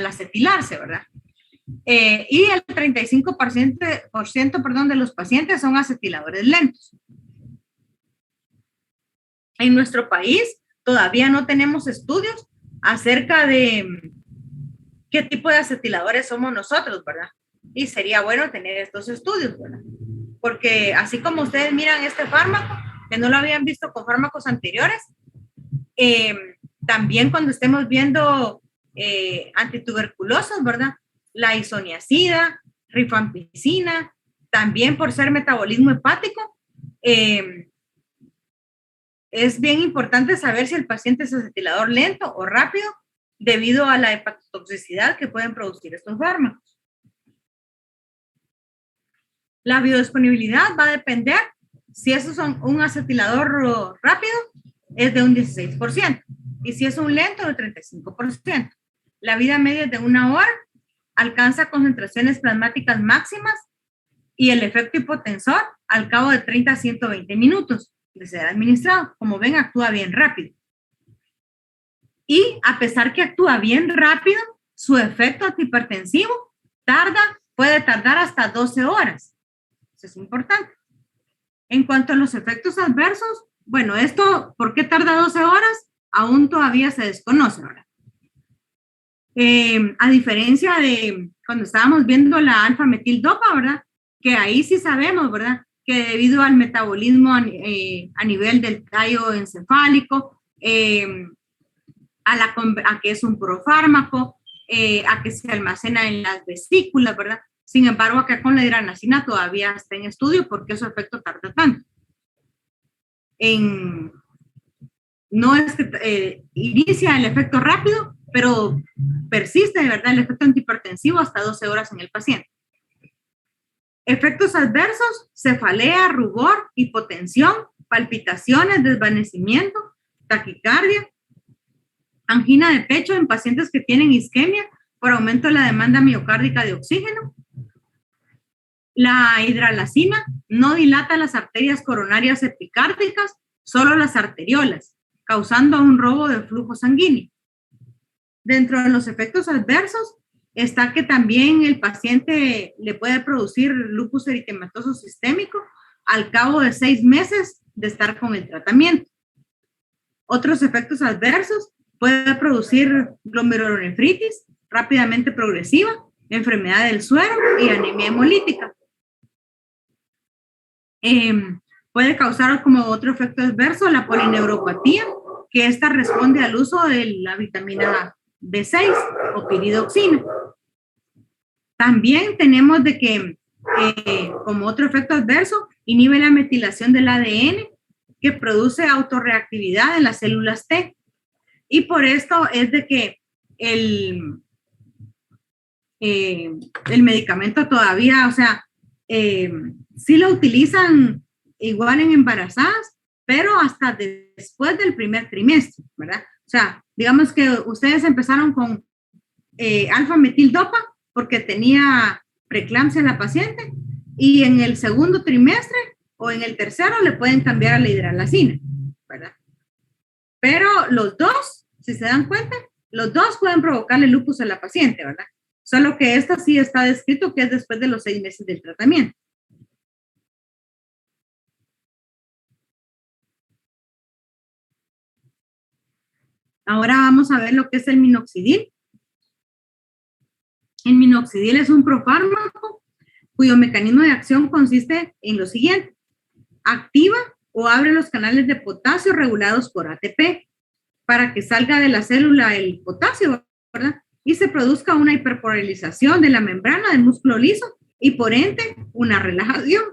acetilarse, ¿verdad? Y el 35% de los pacientes son acetiladores lentos. En nuestro país todavía no tenemos estudios acerca de qué tipo de acetiladores somos nosotros, ¿verdad? Y sería bueno tener estos estudios, ¿verdad? Porque así como ustedes miran este fármaco, que no lo habían visto con fármacos anteriores, también cuando estemos viendo antituberculosos, ¿verdad? La isoniazida, rifampicina, también por ser metabolismo hepático, es bien importante saber si el paciente es acetilador lento o rápido debido a la hepatotoxicidad que pueden producir estos fármacos. La biodisponibilidad va a depender si es un acetilador rápido, es de un 16%, y si es un lento, de 35%. La vida media es de 1 hora, alcanza concentraciones plasmáticas máximas y el efecto hipotensor al cabo de 30 a 120 minutos de ser administrado. Como ven, actúa bien rápido. Y a pesar que actúa bien rápido, su efecto antihipertensivo puede tardar hasta 12 horas. Eso es importante. En cuanto a los efectos adversos, bueno, esto, ¿por qué tarda 12 horas? Aún todavía se desconoce, ¿verdad? A diferencia de cuando estábamos viendo la alfa-metildopa, ¿verdad? Que ahí sí sabemos, ¿verdad? Que debido al metabolismo a nivel del tallo encefálico, a que es un profármaco, a que se almacena en las vesículas, ¿verdad? Sin embargo, acá con la hidranacina todavía está en estudio porque su efecto tarda tanto. No es que inicia el efecto rápido, pero persiste, de verdad, el efecto antihipertensivo hasta 12 horas en el paciente. Efectos adversos: cefalea, rubor, hipotensión, palpitaciones, desvanecimiento, taquicardia, angina de pecho en pacientes que tienen isquemia por aumento de la demanda miocárdica de oxígeno. La hidralacina no dilata las arterias coronarias epicárdicas, solo las arteriolas, causando un robo de flujo sanguíneo. Dentro de los efectos adversos está que también el paciente le puede producir lupus eritematoso sistémico al cabo de 6 meses de estar con el tratamiento. Otros efectos adversos: puede producir glomerulonefritis rápidamente progresiva, enfermedad del suero y anemia hemolítica. Puede causar como otro efecto adverso la polineuropatía, que esta responde al uso de la vitamina B6 o piridoxina. También tenemos de que como otro efecto adverso inhibe la metilación del ADN, que produce autorreactividad en las células T. Y por esto es de que el medicamento todavía, o sea, sí lo utilizan igual en embarazadas, pero hasta después del primer trimestre, ¿verdad? O sea, digamos que ustedes empezaron con alfa-metildopa porque tenía preeclampsia la paciente, y en el segundo trimestre o en el tercero le pueden cambiar a la hidralacina, ¿verdad? Pero los dos, si se dan cuenta, los dos pueden provocarle lupus a la paciente, ¿verdad? Solo que esta sí está descrito que es después de los 6 meses del tratamiento. Ahora vamos a ver lo que es el minoxidil. El minoxidil es un profármaco cuyo mecanismo de acción consiste en lo siguiente: activa o abre los canales de potasio regulados por ATP para que salga de la célula el potasio, ¿verdad? Y se produzca una hiperpolarización de la membrana del músculo liso y por ende una relajación.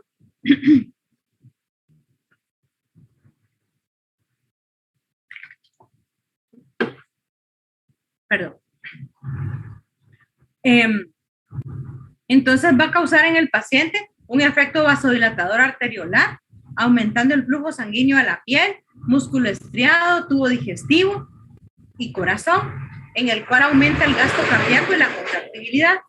Perdón. Entonces va a causar en el paciente un efecto vasodilatador arteriolar, aumentando el flujo sanguíneo a la piel, músculo estriado, tubo digestivo y corazón, en el cual aumenta el gasto cardíaco y la contractibilidad.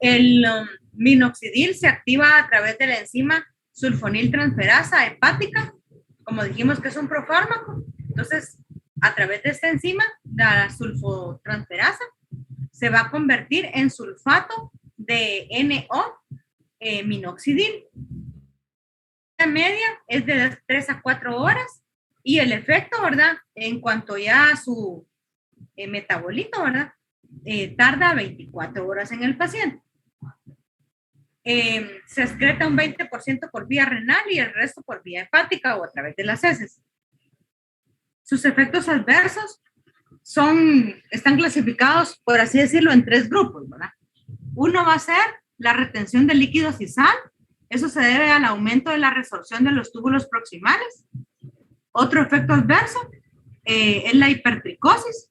El minoxidil se activa a través de la enzima sulfoniltransferasa hepática, como dijimos que es un profármaco. Entonces, a través de esta enzima, la sulfotransferasa, se va a convertir en sulfato de NO-minoxidil. La media es de 3 a 4 horas Y el efecto, ¿verdad? En cuanto ya a su metabolito, ¿verdad? Tarda 24 horas en el paciente. Se excreta un 20% por vía renal y el resto por vía hepática o a través de las heces. Sus efectos adversos están clasificados, por así decirlo, en 3 grupos, ¿verdad? Uno va a ser la retención de líquidos y sal. Eso se debe al aumento de la resorción de los túbulos proximales. Otro efecto adverso es la hipertricosis.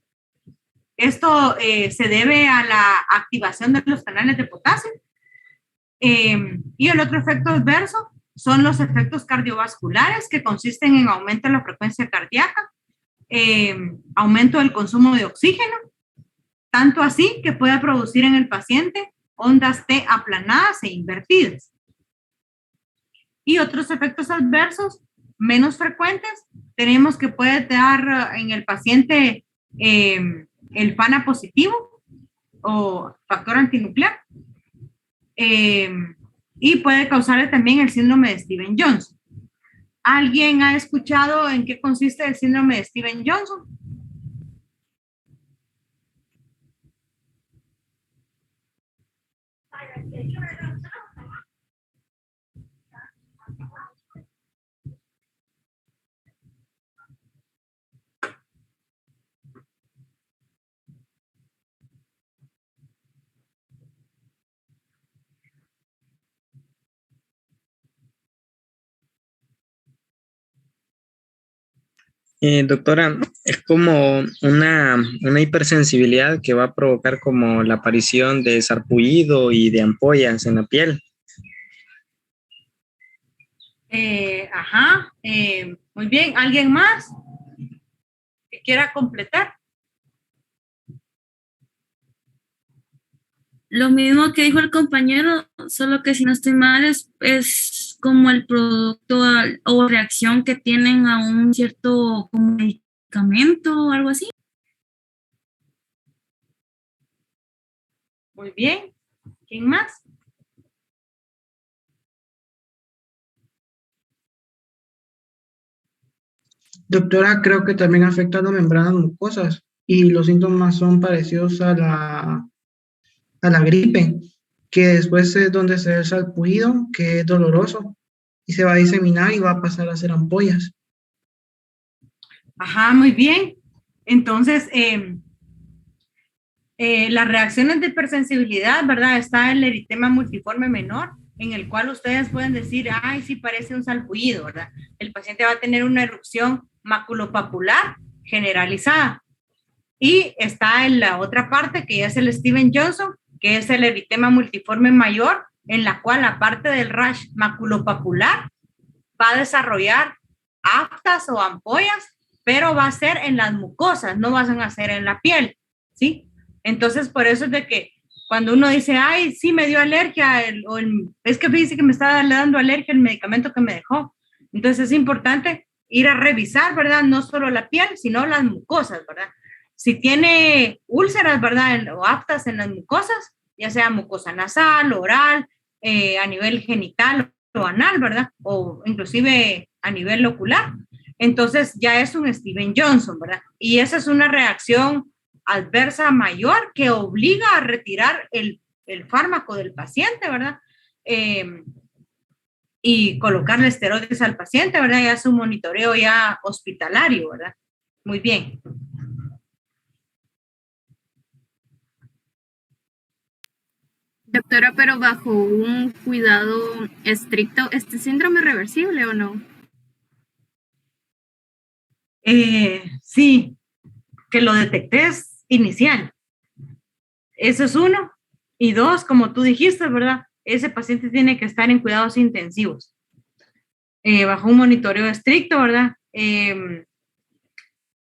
Esto se debe a la activación de los canales de potasio. Y el otro efecto adverso son los efectos cardiovasculares, que consisten en aumento de la frecuencia cardíaca, aumento del consumo de oxígeno, tanto así que puede producir en el paciente ondas T aplanadas e invertidas. Y otros efectos adversos menos frecuentes, tenemos que puede dar en el paciente el FANA positivo o factor antinuclear, y puede causar también el síndrome de Stevens-Johnson. ¿Alguien ha escuchado en qué consiste el síndrome de Stevens-Johnson? Doctora, es como una hipersensibilidad que va a provocar como la aparición de sarpullido y de ampollas en la piel. Muy bien. ¿Alguien más que quiera completar? Lo mismo que dijo el compañero, solo que si no estoy mal es como el producto o reacción que tienen a un cierto como medicamento o algo así. Muy bien. ¿Quién más? Doctora, creo que también afecta a las membranas mucosas y los síntomas son parecidos a la gripe, que después es donde se ve el salpullido, que es doloroso, y se va a diseminar y va a pasar a ser ampollas. Ajá, muy bien. Entonces, las reacciones de hipersensibilidad, ¿verdad? Está el eritema multiforme menor, en el cual ustedes pueden decir, ay, sí parece un salpullido, ¿verdad? El paciente va a tener una erupción maculopapular generalizada. Y está en la otra parte, que es el Stevens-Johnson, que es el eritema multiforme mayor, en la cual, aparte del rash maculopapular, va a desarrollar aftas o ampollas, pero va a ser en las mucosas, no van a ser en la piel, ¿sí? Entonces, por eso es de que cuando uno dice, ay, sí me dio alergia, es que dice que me está dando alergia el medicamento que me dejó. Entonces, es importante ir a revisar, ¿verdad? No solo la piel, sino las mucosas, ¿verdad? Si tiene úlceras, ¿verdad? O aftas en las mucosas, ya sea mucosa nasal, oral, a nivel genital o anal, ¿verdad? O inclusive a nivel ocular. Entonces ya es un Stevens-Johnson, ¿verdad? Y esa es una reacción adversa mayor que obliga a retirar el fármaco del paciente, ¿verdad? Y colocarle esteroides al paciente, ¿verdad? Ya es un monitoreo ya hospitalario, ¿verdad? Muy bien. Doctora, pero bajo un cuidado estricto, ¿este síndrome es reversible o no? Sí, que lo detectes inicial. Eso es uno. Y dos, como tú dijiste, ¿verdad? Ese paciente tiene que estar en cuidados intensivos, bajo un monitoreo estricto, ¿verdad?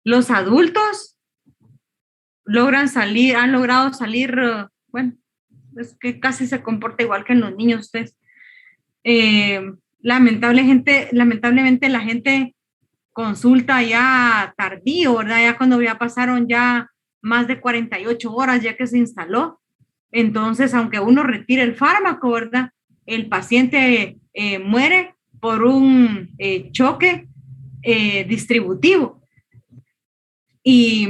Los adultos han logrado salir, bueno, es que casi se comporta igual que en los niños ustedes. Lamentablemente la gente consulta ya tardío, ¿verdad? Ya cuando ya pasaron ya más de 48 horas ya que se instaló. Entonces, aunque uno retire el fármaco, ¿verdad? El paciente muere por un choque distributivo. Y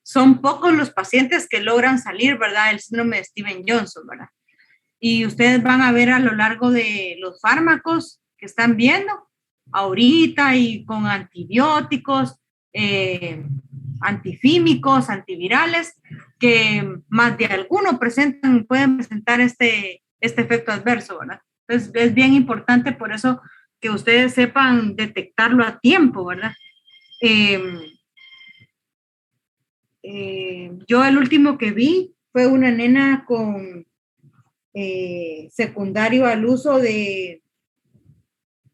son pocos los pacientes que logran salir, ¿verdad? Del síndrome de Stevens-Johnson, ¿verdad? Y ustedes van a ver a lo largo de los fármacos que están viendo ahorita y con antibióticos, antifímicos, antivirales, que más de algunos pueden presentar este efecto adverso, ¿verdad? Entonces es bien importante por eso que ustedes sepan detectarlo a tiempo, ¿verdad? Yo el último que vi fue una nena con secundario al uso de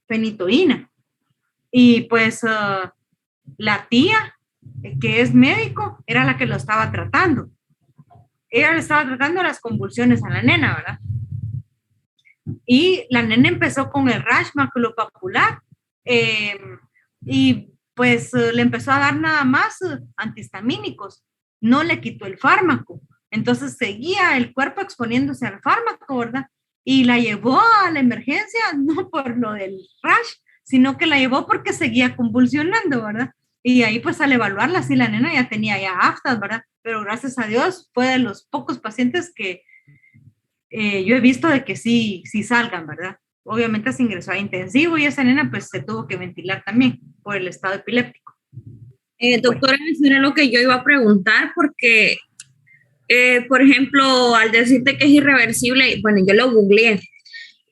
fenitoína. Y pues la tía, que es médico, era la que lo estaba tratando. Ella le estaba tratando las convulsiones a la nena, ¿verdad? Y la nena empezó con el rash maculopapular y pues le empezó a dar nada más antihistamínicos. No le quitó el fármaco. Entonces seguía el cuerpo exponiéndose al fármaco, ¿verdad? Y la llevó a la emergencia, no por lo del rash, sino que la llevó porque seguía convulsionando, ¿verdad? Y ahí pues al evaluarla, sí, la nena ya tenía ya aftas, ¿verdad? Pero gracias a Dios fue de los pocos pacientes que yo he visto de que sí salgan, ¿verdad? Obviamente se ingresó a intensivo y esa nena pues se tuvo que ventilar también por el estado epiléptico. Doctora, eso era lo que yo iba a preguntar porque, por ejemplo, al decirte que es irreversible, bueno, yo lo googleé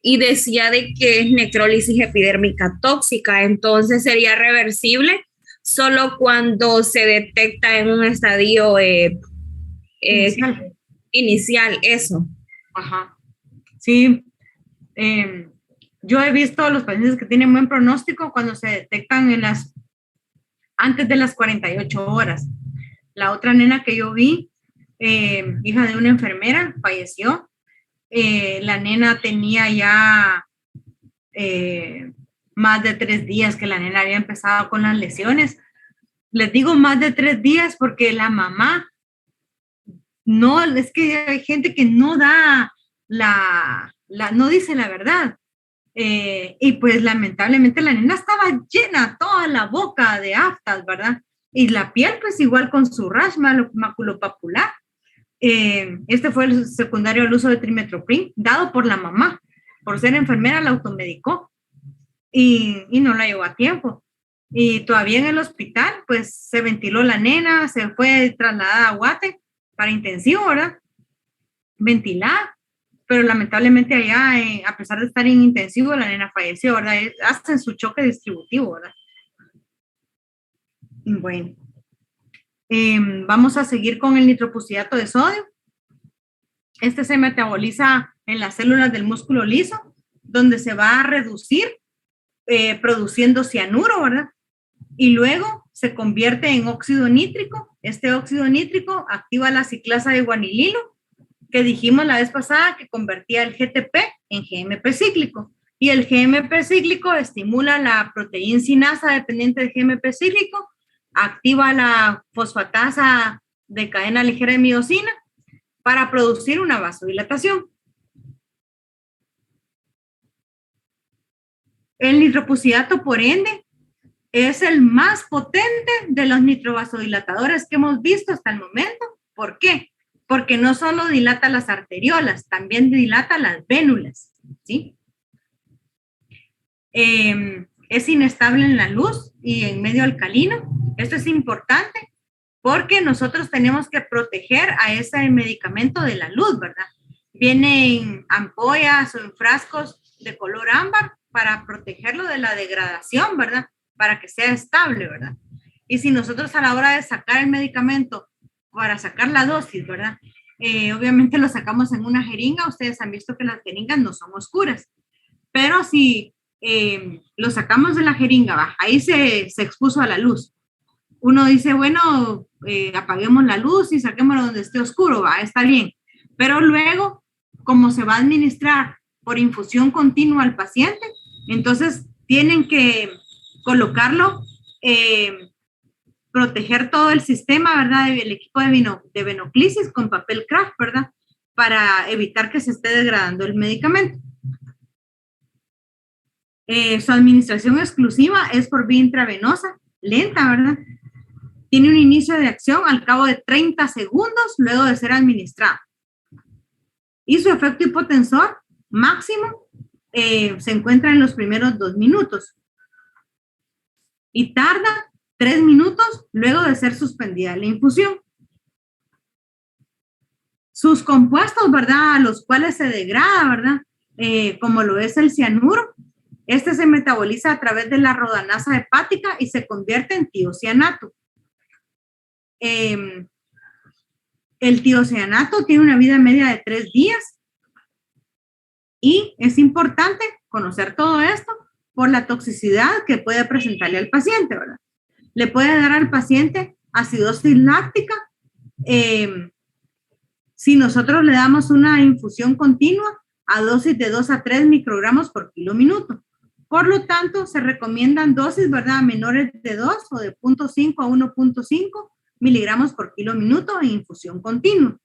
y decía de que es necrólisis epidérmica tóxica, entonces sería reversible solo cuando se detecta en un estadio inicial, eso. Ajá, sí. Yo he visto a los pacientes que tienen buen pronóstico cuando se detectan antes de las 48 horas. La otra nena que yo vi, hija de una enfermera, falleció. La nena tenía ya más de 3 días que la nena había empezado con las lesiones. Les digo más de 3 días porque la mamá, no, es que hay gente que no da no dice la verdad. Y pues lamentablemente la nena estaba llena, toda la boca de aftas, ¿verdad? Y la piel pues igual con su rash maculopapular. Este fue el secundario al uso de trimethoprim, dado por la mamá. Por ser enfermera la automedicó y no la llevó a tiempo. Y todavía en el hospital pues se ventiló la nena, se fue trasladada a Guate para intensivo, ¿verdad? Ventilada. Pero lamentablemente allá, a pesar de estar en intensivo, la nena falleció, ¿verdad? Hasta en su choque distributivo, ¿verdad? Bueno, vamos a seguir con el nitroprusidato de sodio. Este se metaboliza en las células del músculo liso, donde se va a reducir produciendo cianuro, ¿verdad? Y luego se convierte en óxido nítrico. Este óxido nítrico activa la ciclasa de guanililo, que dijimos la vez pasada que convertía el GTP en GMP cíclico. Y el GMP cíclico estimula la proteína sinasa dependiente del GMP cíclico, activa la fosfatasa de cadena ligera de miosina para producir una vasodilatación. El nitroprusidato, por ende, es el más potente de los nitrovasodilatadores que hemos visto hasta el momento. ¿Por qué? Porque no solo dilata las arteriolas, también dilata las vénulas, ¿sí? Es inestable en la luz y en medio alcalino. Esto es importante porque nosotros tenemos que proteger a ese medicamento de la luz, ¿verdad? Viene en ampollas o en frascos de color ámbar para protegerlo de la degradación, ¿verdad? Para que sea estable, ¿verdad? Y si nosotros a la hora de sacar el medicamento para sacar la dosis, ¿verdad? Obviamente lo sacamos en una jeringa. Ustedes han visto que las jeringas no son oscuras, pero si lo sacamos de la jeringa, ¿va? Ahí se expuso a la luz. Uno dice, bueno, apaguemos la luz y saquémoslo donde esté oscuro, ¿va? Está bien. Pero luego, como se va a administrar por infusión continua al paciente, entonces tienen que colocarlo, proteger todo el sistema, ¿verdad? El equipo de venoclisis con papel craft, ¿verdad? Para evitar que se esté degradando el medicamento. Su administración exclusiva es por vía intravenosa, lenta, ¿verdad? Tiene un inicio de acción al cabo de 30 segundos luego de ser administrado. Y su efecto hipotensor máximo se encuentra en los primeros 2 minutos. Y tarda 3 minutos luego de ser suspendida la infusión. Sus compuestos, ¿verdad? A los cuales se degrada, ¿verdad? Como lo es el cianuro, este se metaboliza a través de la rodanasa hepática y se convierte en tiocianato. El tiocianato tiene una vida media de 3 días y es importante conocer todo esto por la toxicidad que puede presentarle al paciente, ¿verdad? Le puede dar al paciente acidosis láctica si nosotros le damos una infusión continua a dosis de 2 a 3 microgramos por kilo minuto. Por lo tanto, se recomiendan dosis, ¿verdad?, menores de 2 o de 0.5 a 1.5 miligramos por kilo minuto en infusión continua.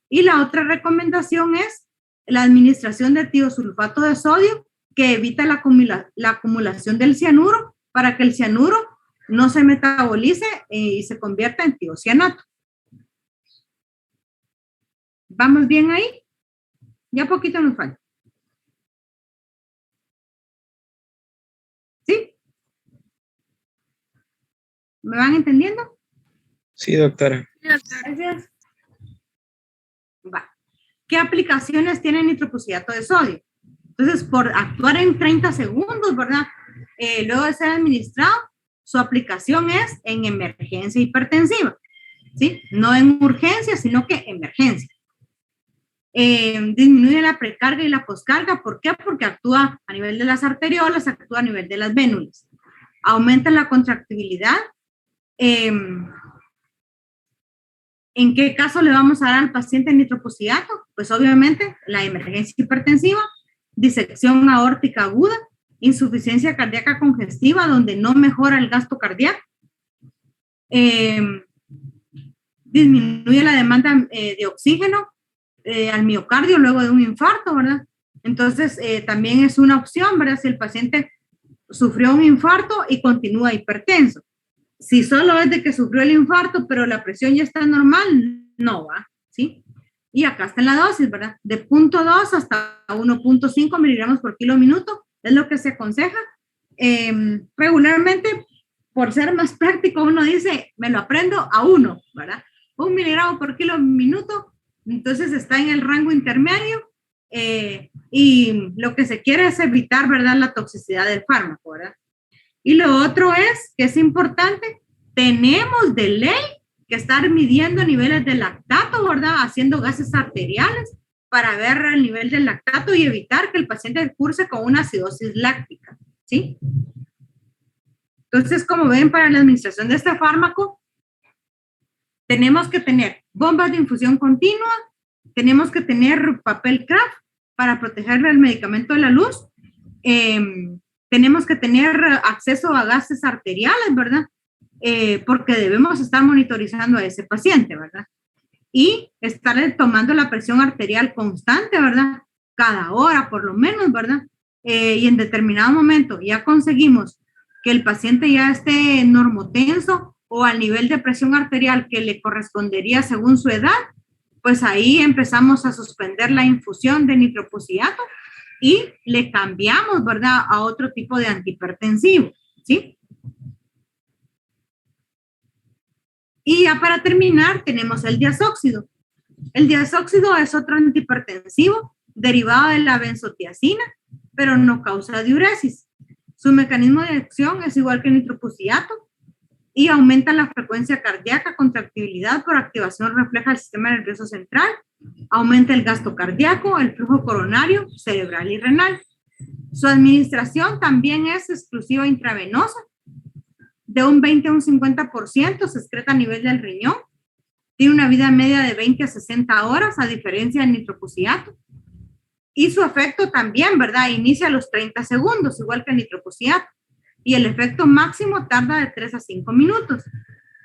Y la otra recomendación es la administración de tiosulfato de sodio, que evita la acumulación del cianuro para que el cianuro no se metabolice y se convierta en tiocianato. ¿Vamos bien ahí? Ya poquito nos falta. ¿Sí? ¿Me van entendiendo? Sí, doctora. Gracias. Va. ¿Qué aplicaciones tiene nitroprusiato de sodio? Entonces, por actuar en 30 segundos, ¿verdad? Luego de ser administrado, su aplicación es en emergencia hipertensiva, ¿sí? No en urgencia, sino que emergencia. Disminuye la precarga y la poscarga. ¿Por qué? Porque actúa a nivel de las arteriolas, actúa a nivel de las vénulas. Aumenta la contractibilidad. ¿En qué caso le vamos a dar al paciente nitroprusiato? Pues obviamente la emergencia hipertensiva, disección aórtica aguda, insuficiencia cardíaca congestiva donde no mejora el gasto cardíaco, disminuye la demanda de oxígeno al miocardio luego de un infarto, ¿verdad? Entonces también es una opción, ¿verdad? Si el paciente sufrió un infarto y continúa hipertenso. Si solo es de que sufrió el infarto, pero la presión ya está normal, no va, ¿sí? Y acá está la dosis, ¿verdad? De 0.2 hasta 1.5 miligramos por kilo minuto es lo que se aconseja. Regularmente, por ser más práctico, uno dice, me lo aprendo a 1, ¿verdad? 1 miligramo por kilo minuto, entonces está en el rango intermedio y lo que se quiere es evitar, ¿verdad?, la toxicidad del fármaco, ¿verdad? Y lo otro es, que es importante, tenemos de ley que estar midiendo niveles de lactato, ¿verdad? Haciendo gases arteriales para ver el nivel de lactato y evitar que el paciente curse con una acidosis láctica, ¿sí? Entonces, como ven, para la administración de este fármaco, tenemos que tener bombas de infusión continua, tenemos que tener papel craft para proteger el medicamento de la luz, tenemos que tener acceso a gases arteriales, ¿verdad? Porque debemos estar monitorizando a ese paciente, ¿verdad? Y estar tomando la presión arterial constante, ¿verdad? Cada hora, por lo menos, ¿verdad? Y en determinado momento ya conseguimos que el paciente ya esté normotenso o al nivel de presión arterial que le correspondería según su edad, pues ahí empezamos a suspender la infusión de nitroprusiato y le cambiamos, ¿verdad?, a otro tipo de antihipertensivo, ¿sí? Y ya para terminar, tenemos el diazóxido. El diazóxido es otro antihipertensivo derivado de la benzotiazina, pero no causa diuresis. Su mecanismo de acción es igual que el nitroprusiato y aumenta la frecuencia cardíaca, contractibilidad por activación refleja del sistema nervioso central, aumenta el gasto cardíaco, el flujo coronario, cerebral y renal. Su administración también es exclusiva intravenosa, de un 20 a un 50% se excreta a nivel del riñón, tiene una vida media de 20 a 60 horas, a diferencia del nitroprusiato, y su efecto también, ¿verdad?, inicia a los 30 segundos, igual que el nitroprusiato, y el efecto máximo tarda de 3 a 5 minutos.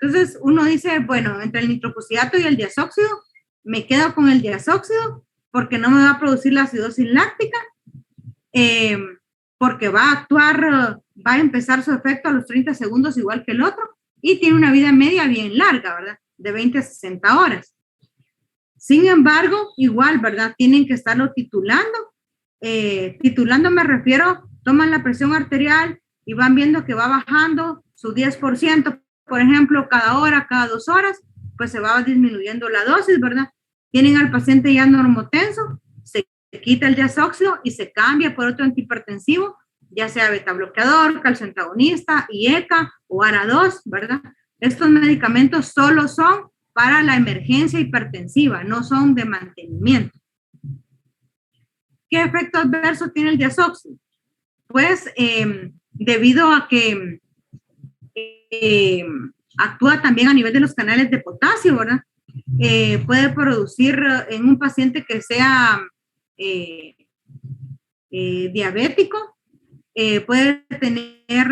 Entonces, uno dice, bueno, entre el nitroprusiato y el diazóxido, me quedo con el diazóxido porque no me va a producir la acidosis láctica porque va a actuar, va a empezar su efecto a los 30 segundos igual que el otro y tiene una vida media bien larga, ¿verdad? De 20 a 60 horas. Sin embargo, igual, ¿verdad? Tienen que estarlo titulando. Titulando me refiero, toman la presión arterial y van viendo que va bajando su 10%, por ejemplo, cada hora, cada 2 horas, pues se va disminuyendo la dosis, ¿verdad? Tienen al paciente ya normotenso, se quita el diazóxido y se cambia por otro antihipertensivo, ya sea beta bloqueador, calcio antagonista, IECA o ARA2, ¿verdad? Estos medicamentos solo son para la emergencia hipertensiva, no son de mantenimiento. ¿Qué efecto adverso tiene el diazóxido? Pues debido a que actúa también a nivel de los canales de potasio, ¿verdad? Puede producir en un paciente que sea diabético, puede tener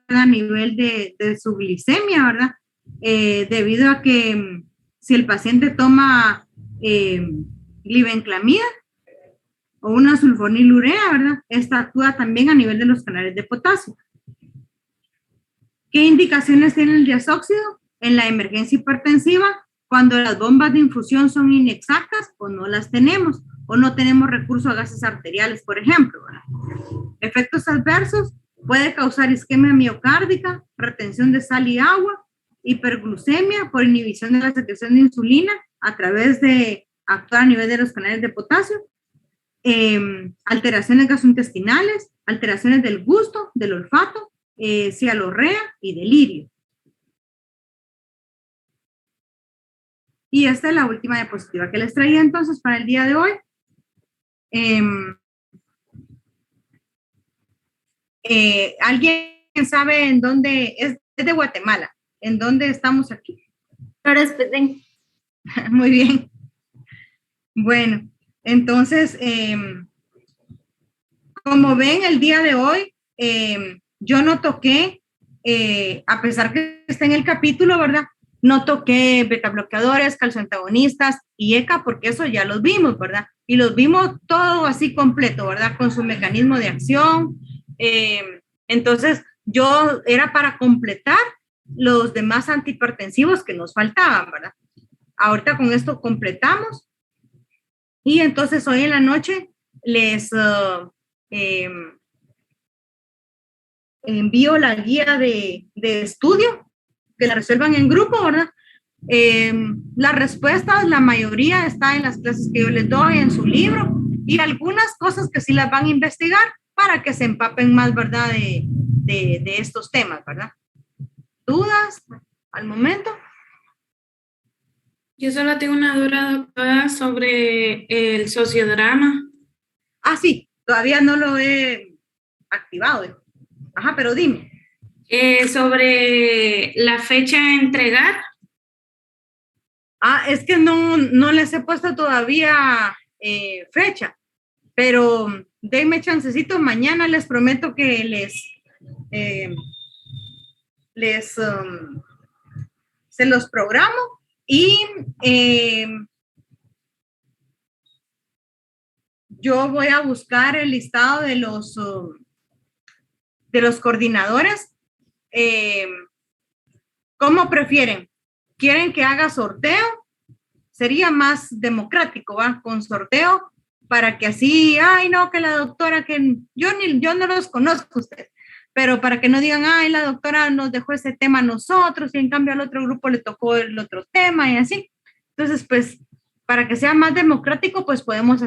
a nivel de su glicemia, ¿verdad? Debido a que si el paciente toma glibenclamida o una sulfonilurea, ¿verdad? Esta actúa también a nivel de los canales de potasio. ¿Qué indicaciones tiene el diazóxido? En la emergencia hipertensiva, cuando las bombas de infusión son inexactas o no las tenemos, o no tenemos recurso a gases arteriales, por ejemplo, ¿verdad? Efectos adversos, puede causar isquemia miocárdica, retención de sal y agua, hiperglucemia por inhibición de la secreción de insulina a través de actuar a nivel de los canales de potasio, alteraciones gastrointestinales, alteraciones del gusto, del olfato, cialorrea y delirio. Y esta es la última diapositiva que les traía entonces para el día de hoy. ¿Alguien sabe en dónde es de Guatemala? ¿En dónde estamos aquí? Muy bien. Bueno, entonces, como ven, el día de hoy, yo no toqué, a pesar que está en el capítulo, ¿verdad? No toqué beta bloqueadores, calcioantagonistas y ECA, porque eso ya los vimos, ¿verdad? Y los vimos todo así completo, ¿verdad? Con su mecanismo de acción. Entonces, yo era para completar los demás antihipertensivos que nos faltaban, ¿verdad? Ahorita con esto completamos. Y entonces hoy en la noche les envío la guía de estudio, que la resuelvan en grupo, ¿verdad? Las respuestas, la mayoría está en las clases que yo les doy, en su libro, y algunas cosas que sí las van a investigar para que se empapen más, ¿verdad? De estos temas, ¿verdad? ¿Dudas al momento? Yo solo tengo una duda, doctora, sobre el sociodrama. Ah, sí, todavía no lo he activado. Ajá, pero dime. Sobre la fecha a entregar. Ah, es que no les he puesto todavía fecha, pero denme chancecito, mañana les prometo que se los programo y yo voy a buscar el listado de los coordinadores. ¿Cómo prefieren? ¿Quieren que haga sorteo? Sería más democrático, ¿va? Con sorteo, para que así, ay, no, que la doctora, que yo no los conozco ustedes, pero para que no digan, ay, la doctora nos dejó ese tema a nosotros y en cambio al otro grupo le tocó el otro tema y así. Entonces, pues, para que sea más democrático, pues podemos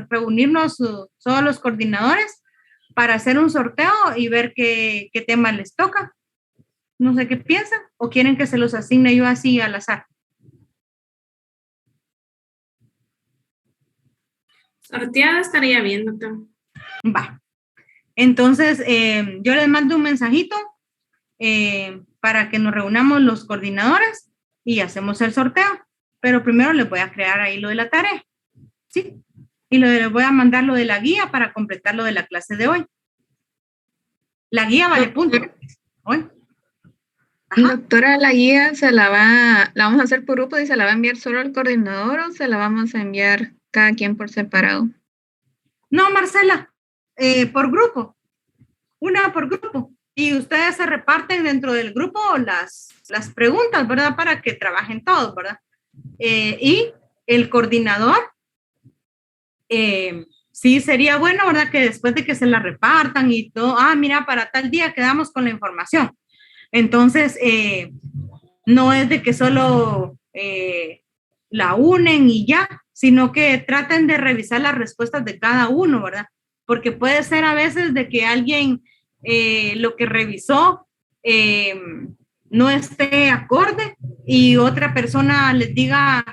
reunirnos todos los coordinadores para hacer un sorteo y ver qué tema les toca. No sé qué piensan, o quieren que se los asigne yo así al azar. Sorteada estaría bien, doctor. Va. Entonces, yo les mando un mensajito para que nos reunamos los coordinadores y hacemos el sorteo. Pero primero les voy a crear ahí lo de la tarea. ¿Sí? Y les voy a mandar lo de la guía para completar lo de la clase de hoy. La guía vale punto. ¿Hoy? Doctora, la guía la vamos a hacer por grupo y se la va a enviar solo al coordinador o se la vamos a enviar cada quien por separado. No, Marcela, por grupo. una por grupo. Y ustedes se reparten dentro del grupo las preguntas, ¿verdad? Para que trabajen todos, ¿verdad? Y el coordinador, sí sería bueno, ¿verdad? Que después de que se la repartan y todo, mira, para tal día quedamos con la información. Entonces, no es de que solo la unen y ya, sino que traten de revisar las respuestas de cada uno, ¿verdad? Porque puede ser a veces de que alguien lo que revisó no esté acorde y otra persona les diga,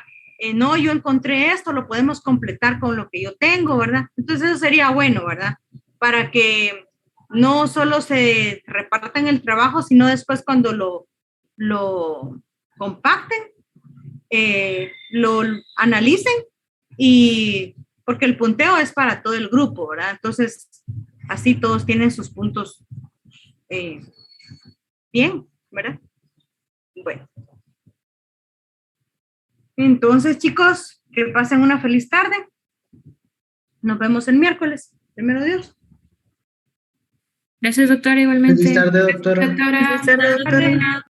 no, yo encontré esto, lo podemos completar con lo que yo tengo, ¿verdad? Entonces eso sería bueno, ¿verdad? Para que no solo se repartan el trabajo, sino después cuando lo compacten, lo analicen y porque el punteo es para todo el grupo, ¿verdad? Entonces, así todos tienen sus puntos bien, ¿verdad? Bueno. Entonces, chicos, que pasen una feliz tarde. Nos vemos el miércoles. Primero Dios. Gracias, doctora, igualmente. Feliz tarde, doctora. Doctora. Feliz tarde, doctora.